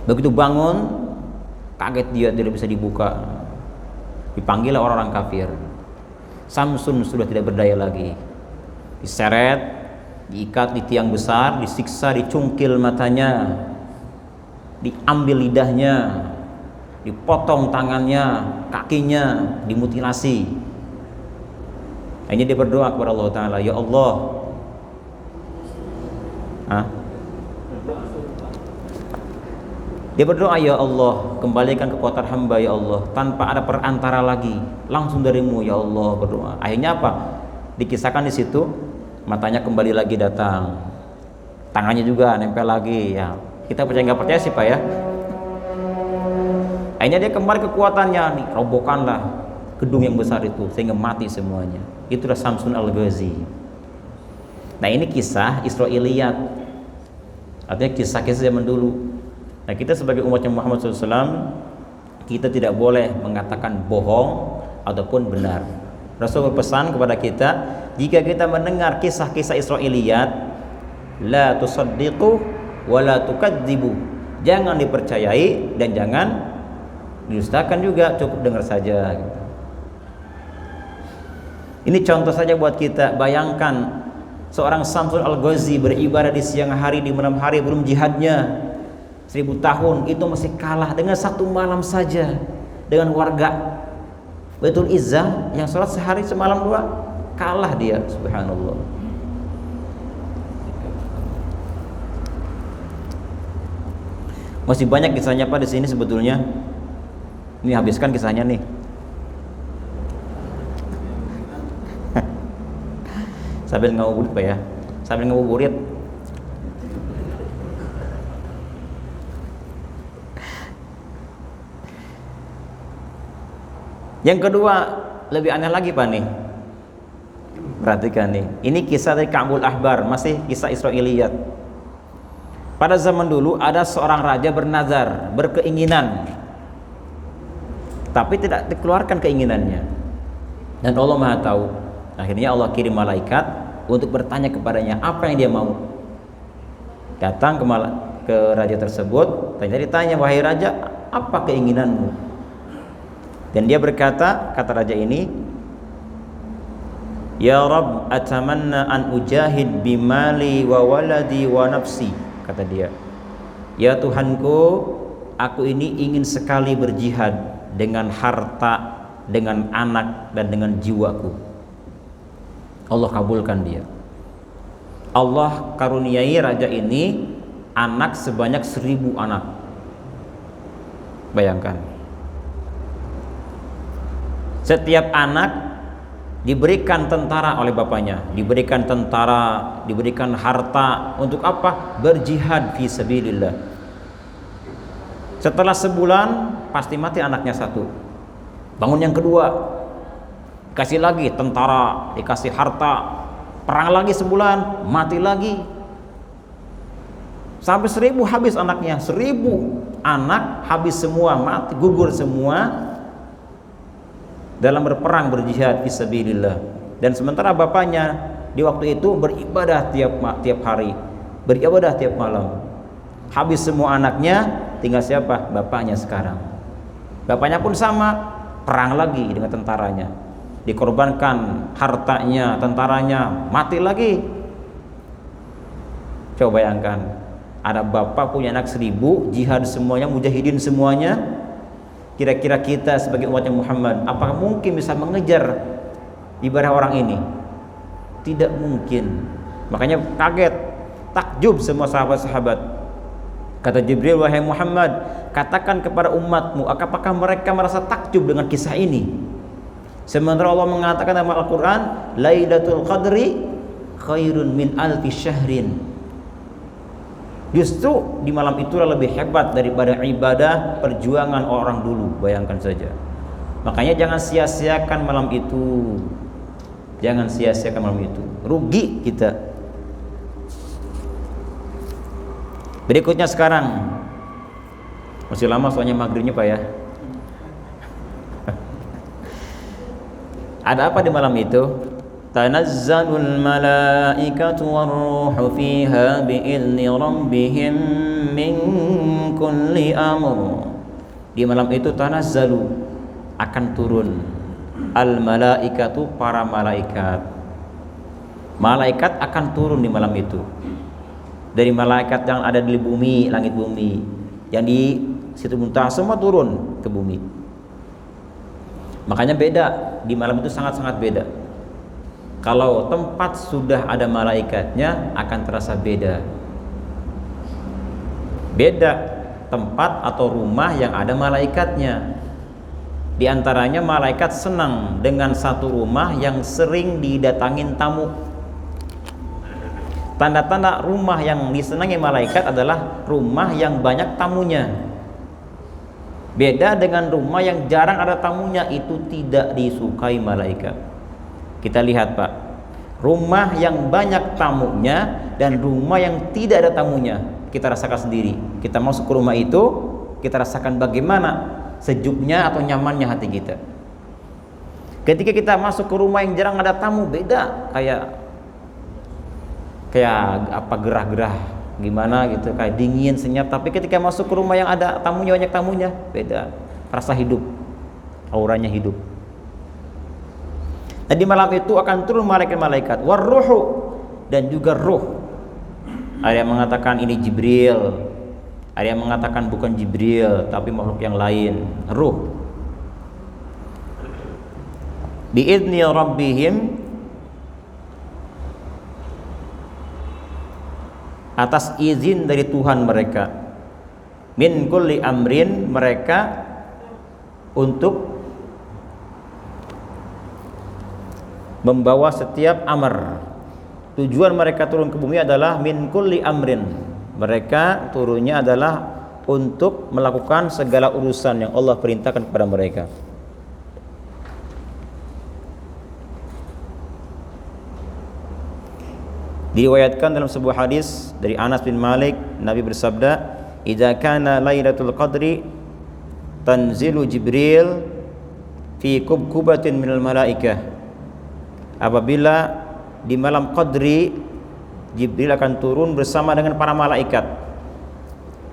[SPEAKER 1] Begitu bangun, kaget dia, tidak bisa dibuka. Dipanggillah orang-orang kafir. Samsun sudah tidak berdaya lagi. Diseret, diikat di tiang besar, disiksa, dicungkil matanya, diambil lidahnya, dipotong tangannya, kakinya, dimutilasi. Ini dia berdoa kepada Allah Ta'ala, ya Allah, dia berdoa, ya Allah, kembalikan kekuatan hamba ya Allah, tanpa ada perantara lagi, langsung darimu ya Allah, berdoa. Akhirnya apa? Dikisahkan di situ, matanya kembali lagi datang, tangannya juga nempel lagi. Ya, kita percaya nggak percaya sih Pak ya. Akhirnya dia kembali kekuatannya, nih robohkanlah gedung yang besar itu sehingga mati semuanya. Itulah Samsun Al-Ghazi. Nah ini kisah Israiliyat, artinya kisah-kisah zaman dulu. Nah kita sebagai umatnya Muhammad SAW, kita tidak boleh mengatakan bohong ataupun benar. Rasul berpesan kepada kita, jika kita mendengar kisah-kisah Israiliyat, la tusaddiqu wa la tukadzibu, jangan dipercayai dan jangan didustakan juga, cukup dengar saja. Ini contoh saja buat kita. Bayangkan seorang Samsun Al-Ghazi beribadah di siang hari, di malam hari, belum jihadnya 1000 tahun, itu masih kalah dengan satu malam saja dengan warga Baitul Izzah yang sholat sehari semalam 2, kalah dia, subhanallah. Masih banyak kisahnya Pak di sini sebetulnya. Ini habiskan kisahnya nih. Sambil ngabuburit Pak ya, sambil ngabuburit. Yang kedua lebih aneh lagi Pak nih. Perhatikan nih, ini kisah dari Ka'bul Ahbar, masih kisah Israiliyat. Pada zaman dulu ada seorang raja bernazar, berkeinginan, tapi tidak dikeluarkan keinginannya. Dan Allah Maha tahu. Akhirnya Allah kirim malaikat untuk bertanya kepadanya apa yang dia mau. Datang ke raja tersebut, ditanya, wahai raja, apa keinginanmu? Dan dia berkata, kata raja ini, ya Rabb, atamanna an ujahid bimali wa waladi wa nafsi. Kata dia, ya Tuhanku, aku ini ingin sekali berjihad dengan harta, dengan anak, dan dengan jiwaku. Allah kabulkan dia. Allah karuniai raja ini anak sebanyak 1000 anak. Bayangkan, setiap anak diberikan tentara oleh bapaknya, diberikan tentara, diberikan harta. Untuk apa? Berjihad fi sabilillah. Setelah sebulan pasti mati anaknya satu. Bangun yang kedua, kasih lagi tentara, dikasih harta, perang lagi sebulan, mati lagi. Sampai 1000 habis anaknya, 1000 anak habis semua, mati, gugur semua dalam berperang, berjihad fisabilillah. Dan sementara bapaknya di waktu itu beribadah tiap hari, beribadah tiap malam. Habis semua anaknya, tinggal siapa? Bapaknya sekarang. Bapaknya pun sama, perang lagi dengan tentaranya, dikorbankan hartanya, tentaranya, mati lagi. Coba bayangkan, ada bapak punya anak 1000, jihad semuanya, mujahidin semuanya. Kira-kira kita sebagai umatnya Muhammad, apakah mungkin bisa mengejar ibadah orang ini? Tidak mungkin. Makanya kaget, takjub semua sahabat-sahabat. Kata Jibril, wahai Muhammad, katakan kepada umatmu, apakah mereka merasa takjub dengan kisah ini? Sementara Allah mengatakan dalam Al-Quran, Lailatul Qadri khairun min alfi syahrin. Justru di malam itulah lebih hebat daripada ibadah perjuangan orang dulu. Bayangkan saja. Makanya jangan sia-siakan malam itu. Jangan sia-siakan malam itu. Rugi kita. Berikutnya sekarang. Masih lama soalnya maghribnya Pak ya. Ada apa di malam itu? Tanazzalul malaikatu warruhu fiha bi'izni rabbihim min kulli amr. Di malam itu tanazzalu, akan turun al malaikatu, para malaikat. Malaikat akan turun di malam itu. Dari malaikat yang ada di bumi, langit bumi, yang di situ Muntaha, semua turun ke bumi. Makanya beda, di malam itu sangat-sangat beda. Kalau tempat sudah ada malaikatnya akan terasa beda. Beda tempat atau rumah yang ada malaikatnya. Di antaranya malaikat senang dengan satu rumah yang sering didatangin tamu. Tanda-tanda rumah yang disenangi malaikat adalah rumah yang banyak tamunya. Beda dengan rumah yang jarang ada tamunya, itu tidak disukai malaikat. Kita lihat Pak, rumah yang banyak tamunya dan rumah yang tidak ada tamunya, kita rasakan sendiri. Kita masuk ke rumah itu, kita rasakan bagaimana sejuknya atau nyamannya hati kita. Ketika kita masuk ke rumah yang jarang ada tamu, beda, kayak apa, gerah-gerah gimana gitu, kayak dingin, senyap. Tapi ketika masuk ke rumah yang ada tamunya, banyak tamunya, beda, rasa hidup, auranya hidup. Dan di malam itu akan turun malaikat-malaikat, warruhu, dan juga ruh. Ada yang mengatakan ini Jibril, ada yang mengatakan bukan Jibril tapi makhluk yang lain, ruh. Biidzni rabbihim, atas izin dari Tuhan mereka. Min kulli amrin, mereka untuk membawa setiap amr. Tujuan mereka turun ke bumi adalah min kulli amrin. Mereka turunnya adalah untuk melakukan segala urusan yang Allah perintahkan kepada mereka. Diriwayatkan dalam sebuah hadis dari Anas bin Malik, Nabi bersabda, "Idza kana Lailatul Qadri tanzilu Jibril fi kubkubatin minal malaikah." Apabila di malam Qadri, Jibril akan turun bersama dengan para malaikat.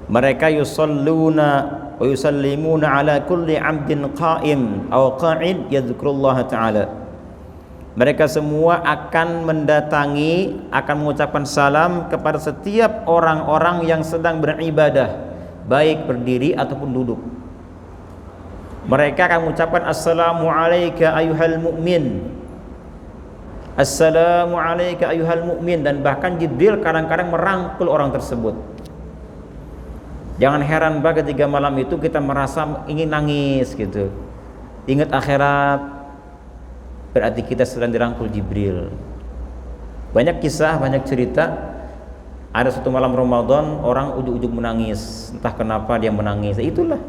[SPEAKER 1] Mereka yusalluna wa yusallimuna ala kulli 'abdin qa'im aw qa'id yadhkurullaha ta'ala. Mereka semua akan mendatangi, akan mengucapkan salam kepada setiap orang-orang yang sedang beribadah, baik berdiri ataupun duduk. Mereka akan mengucapkan assalamu alayka ayyuhal mu'min, assalamu alayka ayyuhal mu'min, dan bahkan Jibril kadang-kadang merangkul orang tersebut. Jangan heran Pak ketika malam itu kita merasa ingin nangis gitu. Ingat akhirat, berarti kita sedang dirangkul Jibril. Banyak kisah, banyak cerita. Ada satu malam Ramadan orang ujug-ujug menangis, entah kenapa dia menangis. Itulah.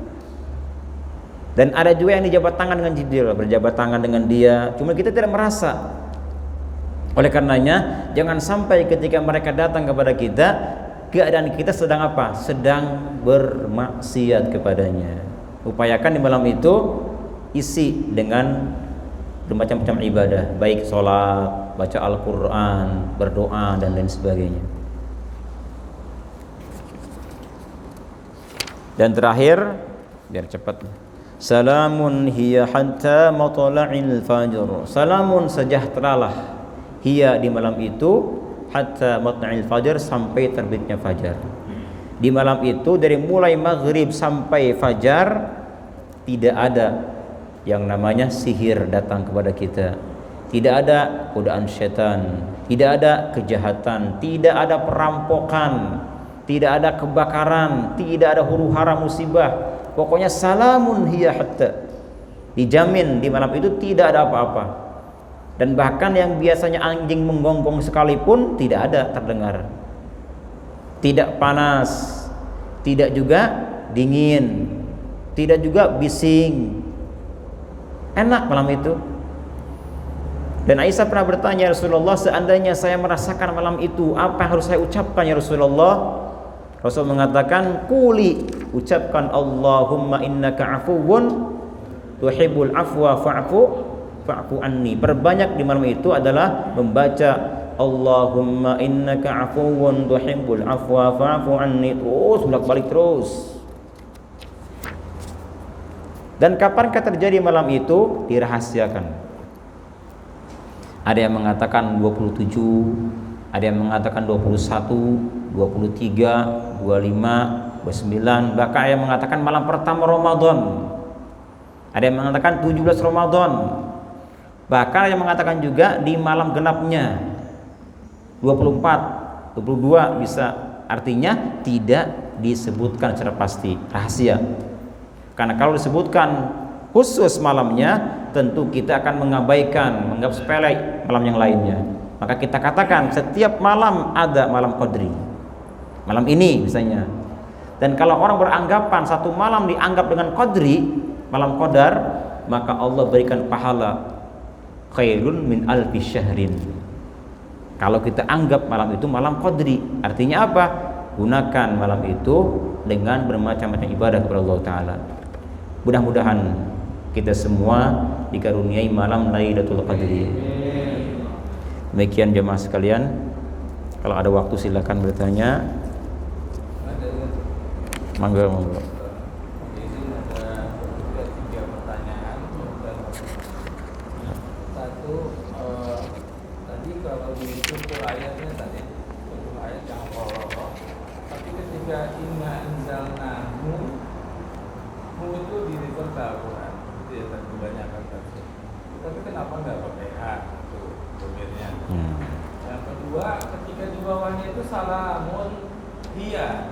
[SPEAKER 1] Dan ada juga yang dijabat tangan dengan Jibril, berjabat tangan dengan dia, cuma kita tidak merasa. Oleh karenanya, jangan sampai ketika mereka datang kepada kita, keadaan kita sedang apa? Sedang bermaksiat kepadanya. Upayakan di malam itu isi dengan bermacam-macam ibadah, baik sholat, baca Al-Quran, berdoa, dan lain sebagainya. Dan terakhir, biar cepat, salamun hiya hatta matla'il fajr. Salamun, sejahteralah, hiya, di malam itu, hatta matla'il fajr, sampai terbitnya fajar. Di malam itu dari mulai maghrib sampai fajar tidak ada yang namanya sihir datang kepada kita, tidak ada godaan setan, tidak ada kejahatan, tidak ada perampokan, tidak ada kebakaran, tidak ada huru-hara musibah. Pokoknya salamun hiya hatta, dijamin di malam itu tidak ada apa-apa. Dan bahkan yang biasanya anjing menggonggong sekalipun tidak ada terdengar. Tidak panas, tidak juga dingin, tidak juga bising. Enak malam itu. Dan Aisyah pernah bertanya, Rasulullah, seandainya saya merasakan malam itu, apa yang harus saya ucapkan ya Rasulullah? Rasul mengatakan, quli, ucapkan Allahumma innaka afuwun tuhibbul afwa fa'fu anni. Perbanyak di malam itu adalah membaca Allahumma innaka afuwun tuhibbul afwa fa'fu anni, terus bolak-balik terus. Dan kapankah terjadi malam itu? Dirahasiakan. Ada yang mengatakan 27, ada yang mengatakan 21, 23, 25, 29, bahkan ada yang mengatakan malam pertama Ramadan, ada yang mengatakan 17 Ramadan. Bahkan yang mengatakan juga di malam genapnya 24, 22 bisa. Artinya tidak disebutkan secara pasti, rahasia. Karena kalau disebutkan khusus malamnya, tentu kita akan mengabaikan, menganggap sepele malam yang lainnya. Maka kita katakan setiap malam ada malam qadri. Malam ini misalnya. Dan kalau orang beranggapan satu malam dianggap dengan qadri, malam qadar, maka Allah berikan pahala khairun min alfi syahrin. Kalau kita anggap malam itu malam qadri, artinya apa? Gunakan malam itu dengan bermacam-macam ibadah kepada Allah Ta'ala. Mudah-mudahan kita semua dikaruniai malam Lailatul Qadri. Demikian jemaah sekalian. Kalau ada waktu silakan bertanya. Mangga.
[SPEAKER 2] Tapi kenapa nggak pakai H itu domirnya? Yang kedua, ketika di bawahnya itu salamun hiya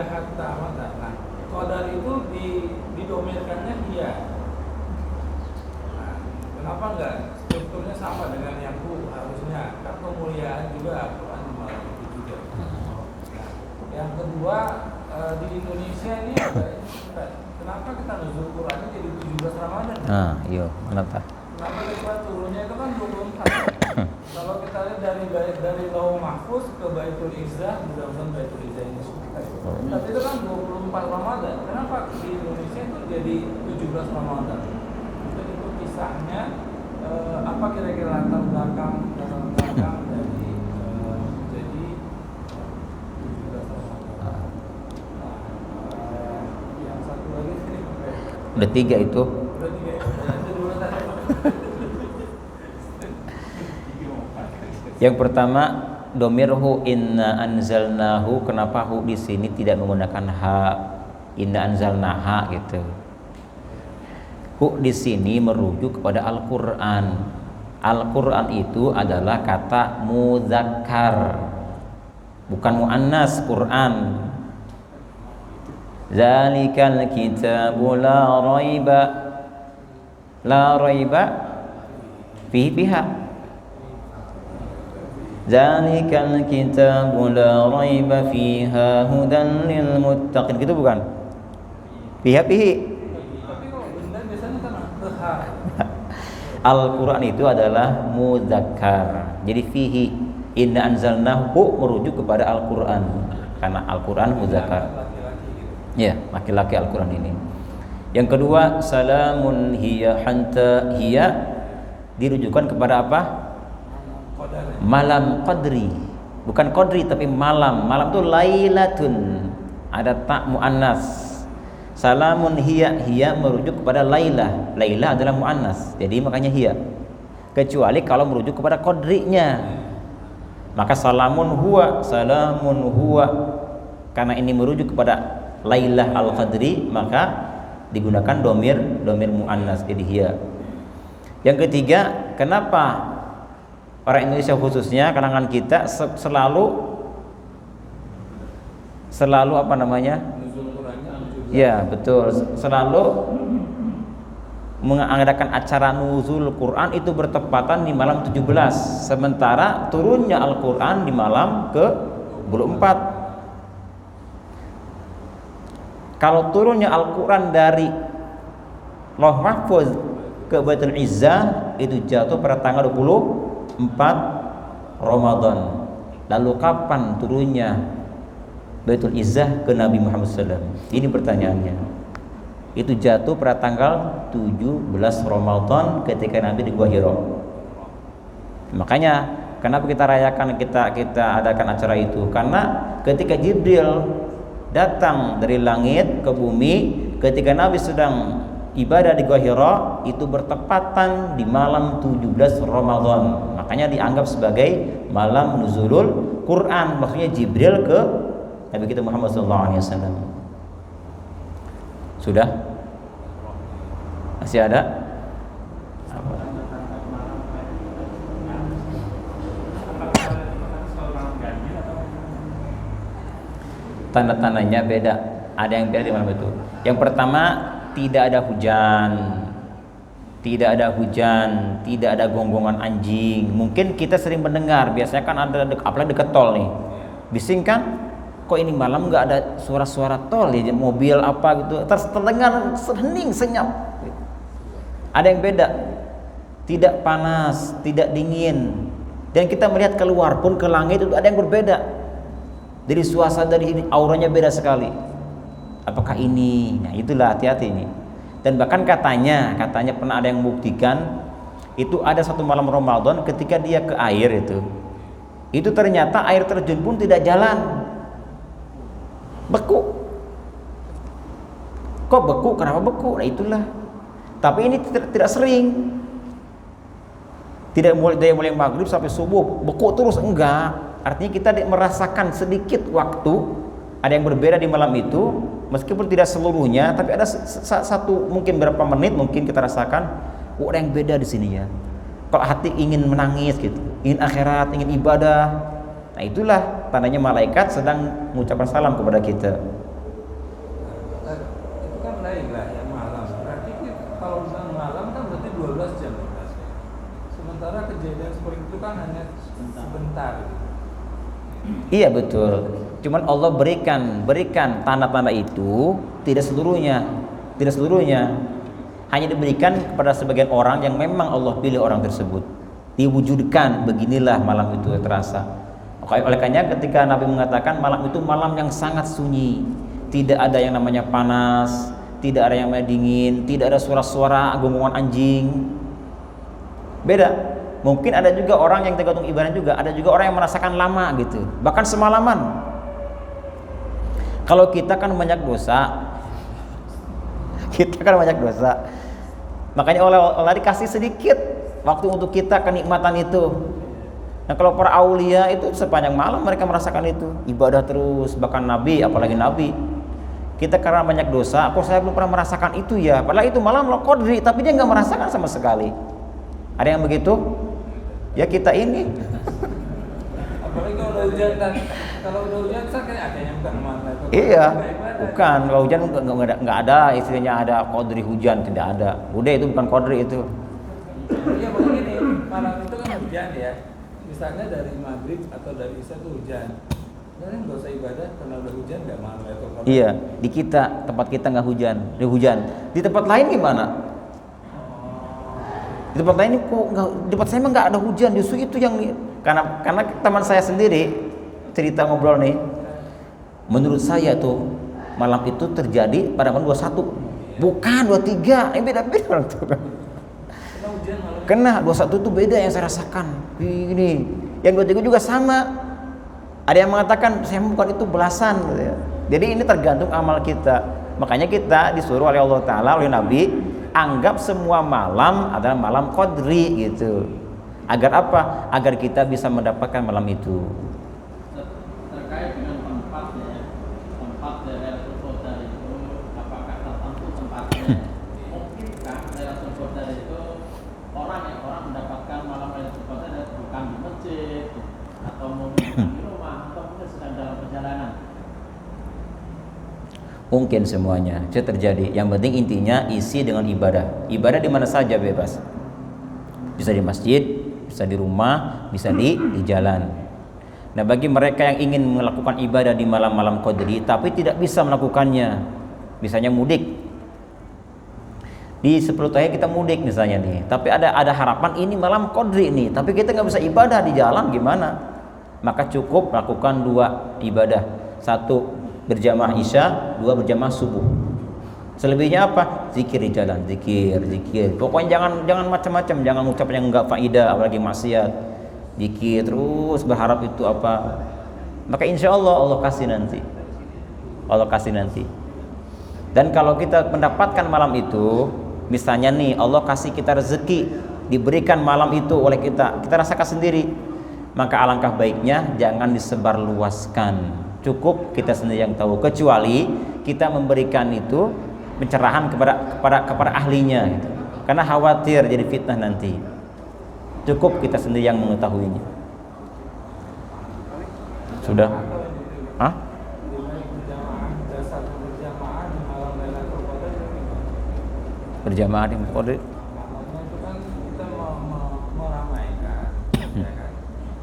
[SPEAKER 2] hatta mata. Nah, qadar itu didomirkannya hiya. Nah, kenapa nggak strukturnya sama dengan yang hu harusnya? Kan kemuliaan juga Al-Quran di malam itu juga. Nah, yang kedua, di Indonesia ini ada kenapa kita nuzul Qurannya jadi 17 Ramadan?
[SPEAKER 1] Iya, kenapa?
[SPEAKER 2] Kenapa kita turunnya itu kan 24? Kalau kita lihat dari Lauh Mahfuz ke Baitul Izzah, mudah-mudahan Baitul Izzah ini sukses. Tapi itu kan 24 Ramadan. Kenapa di Indonesia itu jadi 17 Ramadan? Itu kisahnya apa kira-kira latar belakang dari jadi 17 Ramadan? Yang satu lagi sini
[SPEAKER 1] Udah 3 itu. Yang pertama, domirhu inna anzalnahu. Kenapa hu di sini tidak menggunakan ha? Inna anzalnaha gitu. Hu di sini merujuk kepada Al-Qur'an. Al-Qur'an itu adalah kata mudzakkar, bukan muannas Quran. Zalikal kitabu la raiba fihi biha. Zalikal kitabu la raiba fiha hudan lil muttaqin. Gitu bukan? Fihi.
[SPEAKER 2] Tapi kalau benda biasanya kan keha.
[SPEAKER 1] Al-Quran itu adalah mudzakkar. Jadi fihi, inna anzalnahu merujuk kepada Al-Quran, karena Al-Quran mudzakkar. Ya, laki-laki Al-Quran ini. Yang kedua, salamun hiya hanta hiya dirujukan kepada apa? Malam qadri. Bukan qadri tapi malam. Malam itu lailatun. Ada tak muannas. Salamun hiya merujuk kepada lailah. Lailah adalah muannas. Jadi makanya hiya. Kecuali kalau merujuk kepada qadrinya. Maka salamun huwa karena ini merujuk kepada Lailah al-Qadri, maka digunakan domir muannas, jadi hiya. Yang ketiga, kenapa orang Indonesia khususnya kalangan kita selalu apa namanya? Ya betul, selalu mengadakan acara nuzul Quran itu bertepatan di malam 17, sementara turunnya Al-Quran di malam ke-24. Kalau turunnya Al-Quran dari Lauh Mahfuz ke Baitul Izzah itu jatuh pada tanggal 24 Ramadan. Lalu kapan turunnya Baitul Izzah ke Nabi Muhammad SAW? Ini pertanyaannya. Itu jatuh pada tanggal 17 Ramadan ketika Nabi di Gua Hira. Makanya kenapa kita rayakan, kita adakan acara itu? Karena ketika Jibril datang dari langit ke bumi ketika Nabi sedang ibadah di Gua Hira, itu bertepatan di malam 17 Ramadan. Makanya dianggap sebagai malam nuzulul Quran. Maksudnya Jibril ke Nabi kita Muhammad SAW. Sudah? Masih ada?
[SPEAKER 3] Tanda-tandanya beda. Ada yang beda di malam itu. Yang pertama, tidak ada hujan. Tidak ada hujan, tidak ada gonggongan anjing. Mungkin kita sering mendengar, biasanya kan ada apalagi dekat tol nih. Bising kan? Kok ini malam nggak ada suara-suara tol ya, mobil apa gitu. Terdengar hening, senyap. Ada yang beda. Tidak panas, tidak dingin. Dan kita melihat keluar pun ke langit itu ada yang berbeda. Dari suasana, dari ini auranya beda sekali. Apakah ini? Nah, itulah hati-hati ini. Dan bahkan katanya pernah ada yang membuktikan itu ada satu malam Ramadan ketika dia ke air itu ternyata air terjun pun tidak jalan, beku. Kok beku? Kenapa beku? Nah itulah. Tapi ini tidak sering, tidak mulai maghrib sampai subuh beku terus, enggak. Artinya kita merasakan sedikit waktu ada yang berbeda di malam itu. Meskipun tidak seluruhnya, tapi ada satu mungkin berapa menit mungkin kita rasakan, ada yang beda di sini ya. Kalau hati ingin menangis gitu, ingin akhirat, ingin ibadah, nah itulah tandanya malaikat sedang mengucapkan salam kepada kita.
[SPEAKER 2] Itu kan lain lah yang malam. Berarti kalau misalnya malam kan berarti 12 jam. Sementara kejadian seperti itu kan hanya sebentar.
[SPEAKER 3] Iya betul. Cuman Allah berikan tanda-tanda itu tidak seluruhnya, hanya diberikan kepada sebagian orang yang memang Allah pilih orang tersebut. Diwujudkan beginilah malam itu terasa. Oleh karena ketika Nabi mengatakan malam itu malam yang sangat sunyi, tidak ada yang namanya panas, tidak ada yang namanya dingin, tidak ada suara-suara gonggongan anjing. Beda. Mungkin ada juga orang yang tergantung ibadah juga, ada juga orang yang merasakan lama gitu, bahkan semalaman. Kalau kita kan banyak dosa, makanya Allah dikasih sedikit waktu untuk kita kenikmatan itu. Nah kalau para aulia itu sepanjang malam mereka merasakan itu, ibadah terus, bahkan Nabi, apalagi Nabi. Kita karena banyak dosa, kok saya belum pernah merasakan itu ya, padahal itu malam Qadri, tapi dia nggak merasakan sama sekali. Ada yang begitu? Ya kita ini.
[SPEAKER 2] Apalagi kalau udah hujan kan, kayak ada yang bukan mana.
[SPEAKER 3] Iya, bukan. Kalau hujan nggak ada istilahnya ada Qadri hujan, tidak ada. Udah itu bukan Qadri itu.
[SPEAKER 2] Iya begini, malam itu kan hujan ya. Misalnya dari maghrib atau dari isya itu hujan. Karena nggak usah ibadah karena udah hujan nggak malam itu.
[SPEAKER 3] Iya, di tempat kita nggak hujan, Di tempat lain gimana? Di tempat lain kok nggak, di tempat saya mah nggak ada hujan, justru itu yang karena teman saya sendiri cerita ngobrol nih, menurut saya tuh malam itu terjadi pada malam 21, bukan 23, ini beda-beda tuh. Kena 21 itu beda yang saya rasakan. Ini yang 23 juga sama. Ada yang mengatakan saya bukan itu belasan gitu ya. Jadi ini tergantung amal kita. Makanya kita disuruh oleh Allah Ta'ala, oleh Nabi, anggap semua malam adalah malam Qadri gitu. Agar apa? Agar kita bisa mendapatkan malam itu.
[SPEAKER 4] Terkait dengan tempatnya, tempat daerah Qadar itu apakah tertentu tempatnya? Mungkinkah daerah Qadar itu orang mendapatkan malam Lailatul Qadar bukan di masjid atau mungkin di rumah atau mungkin sedang dalam perjalanan?
[SPEAKER 3] Mungkin semuanya bisa terjadi. Yang penting intinya isi dengan ibadah. Ibadah di mana saja bebas. Bisa di masjid, bisa di rumah, bisa di jalan. Nah, bagi mereka yang ingin melakukan ibadah di malam-malam Qadri tapi tidak bisa melakukannya, misalnya mudik. Di 10 tahun kita mudik misalnya nih, tapi ada harapan ini malam Qadri nih, tapi kita nggak bisa ibadah di jalan gimana? Maka cukup lakukan 2 ibadah. 1 berjamaah isya, 2 berjamaah subuh. Selebihnya apa? Zikir di jalan, zikir. Pokoknya jangan macam-macam, jangan ucapan yang enggak faedah, apalagi maksiat. Zikir terus berharap itu apa. Maka insya Allah kasih nanti. Dan kalau kita mendapatkan malam itu, misalnya nih Allah kasih kita rezeki, diberikan malam itu oleh kita rasakan sendiri. Maka alangkah baiknya jangan disebarluaskan. Cukup kita sendiri yang tahu, kecuali kita memberikan itu pencerahan kepada ahlinya gitu. Karena khawatir jadi fitnah nanti. Cukup kita sendiri yang mengetahuinya. Sudah? Hah? berjamaah di
[SPEAKER 2] maknanya itu kan kita meramaikan, ya kan?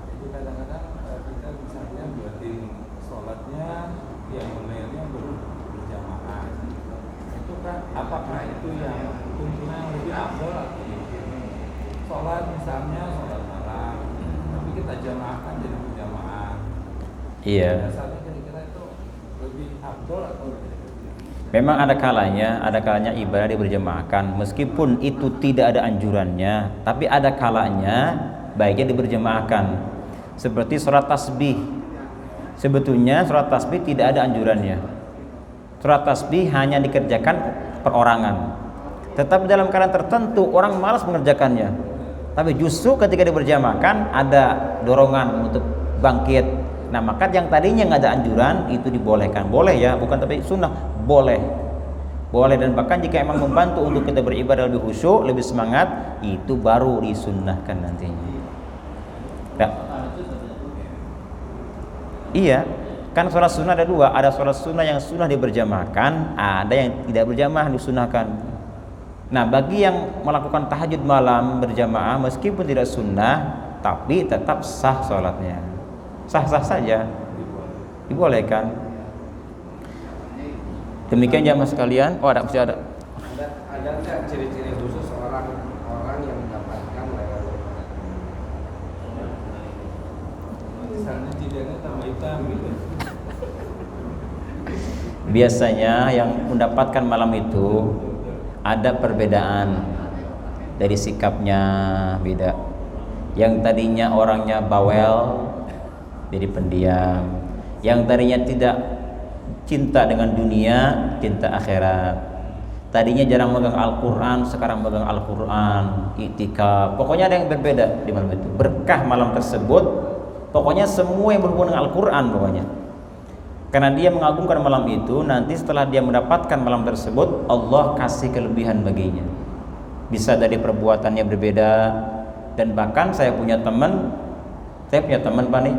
[SPEAKER 2] Itu kadang-kadang kita misalnya buatin sholatnya yang mulainya berjamaah. Itu kan apakah itu yang tuntunan lebih afdal atau sholat misalnya sholat malam, tapi kita jamaahkan jadi berjamaah.
[SPEAKER 3] iya.
[SPEAKER 2] Biasanya kira-kira itu lebih afdal atau
[SPEAKER 3] Memang ada kalanya ibadah diberjamaahkan meskipun itu tidak ada anjurannya, tapi ada kalanya baiknya diberjamaahkan. Seperti sholat tasbih. Sebetulnya sholat tasbih tidak ada anjurannya. Sholat tasbih hanya dikerjakan perorangan. Tetapi dalam keadaan tertentu orang malas mengerjakannya. Tapi justru ketika diberjamaahkan ada dorongan untuk bangkit. Nah, maka yang tadinya nggak ada anjuran itu dibolehkan. Boleh ya, bukan tapi sunnah. Boleh dan bahkan jika emang membantu untuk kita beribadah lebih khusyuk, lebih semangat, itu baru disunnahkan nantinya. Ya. Iya, kan sholat sunnah ada dua, ada sholat sunnah yang sunnah diberjamaahkan, ada yang tidak berjamaah disunahkan. Nah, bagi yang melakukan tahajud malam berjamaah meskipun tidak sunnah, tapi tetap sah sholatnya, sah-sah saja, dibolehkan. Demikian jamaah sekalian. Oh, masih ada.
[SPEAKER 5] Ada nggak ciri-ciri khusus orang yang mendapatkan Lailatul Qadar?
[SPEAKER 2] misalnya tidaknya tambah hitam gitu?
[SPEAKER 3] Biasanya yang mendapatkan malam itu ada perbedaan dari sikapnya, beda. Yang tadinya orangnya bawel jadi pendiam, yang tadinya tidak cinta dengan dunia, cinta akhirat. Tadinya jarang megang Al-Quran, sekarang megang Al-Quran, iktikaf. Pokoknya ada yang berbeda di malam itu. Berkah malam tersebut, pokoknya semua yang berhubungan dengan Al-Quran pokoknya. Karena dia mengagungkan malam itu, nanti setelah dia mendapatkan malam tersebut, Allah kasih kelebihan baginya. Bisa dari perbuatannya berbeda, dan bahkan saya punya teman Pak nih.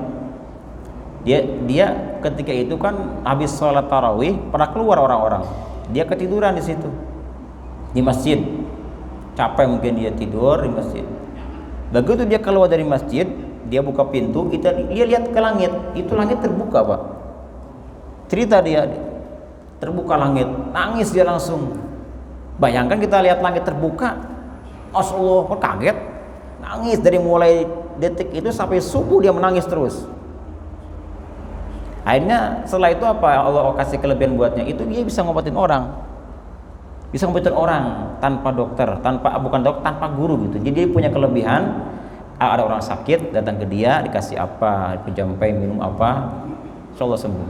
[SPEAKER 3] Dia ketika itu kan habis sholat tarawih pernah keluar orang-orang, dia ketiduran di situ di masjid, capek mungkin dia tidur di masjid. Begitu dia keluar dari masjid, dia buka pintu, dia lihat ke langit, itu langit terbuka Pak. Cerita dia terbuka langit, nangis dia langsung. Bayangkan kita lihat langit terbuka, Allah, kaget, nangis dari mulai detik itu sampai subuh dia menangis terus. Akhirnya setelah itu apa Allah kasih kelebihan buatnya, itu dia bisa ngobatin orang, tanpa dokter, tanpa guru gitu. Jadi dia punya kelebihan. Ada orang sakit datang ke dia, dikasih apa, dijampai minum apa, insyaallah sembuh.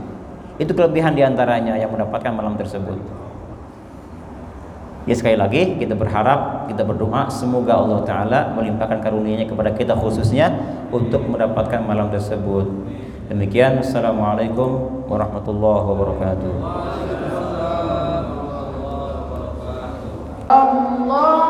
[SPEAKER 3] Itu kelebihan diantaranya yang mendapatkan malam tersebut. Ya, sekali lagi kita berharap, kita berdoa semoga Allah Ta'ala melimpahkan karunia-Nya kepada kita khususnya untuk mendapatkan malam tersebut. Demikian, assalamualaikum warahmatullahi wabarakatuh.
[SPEAKER 6] Allah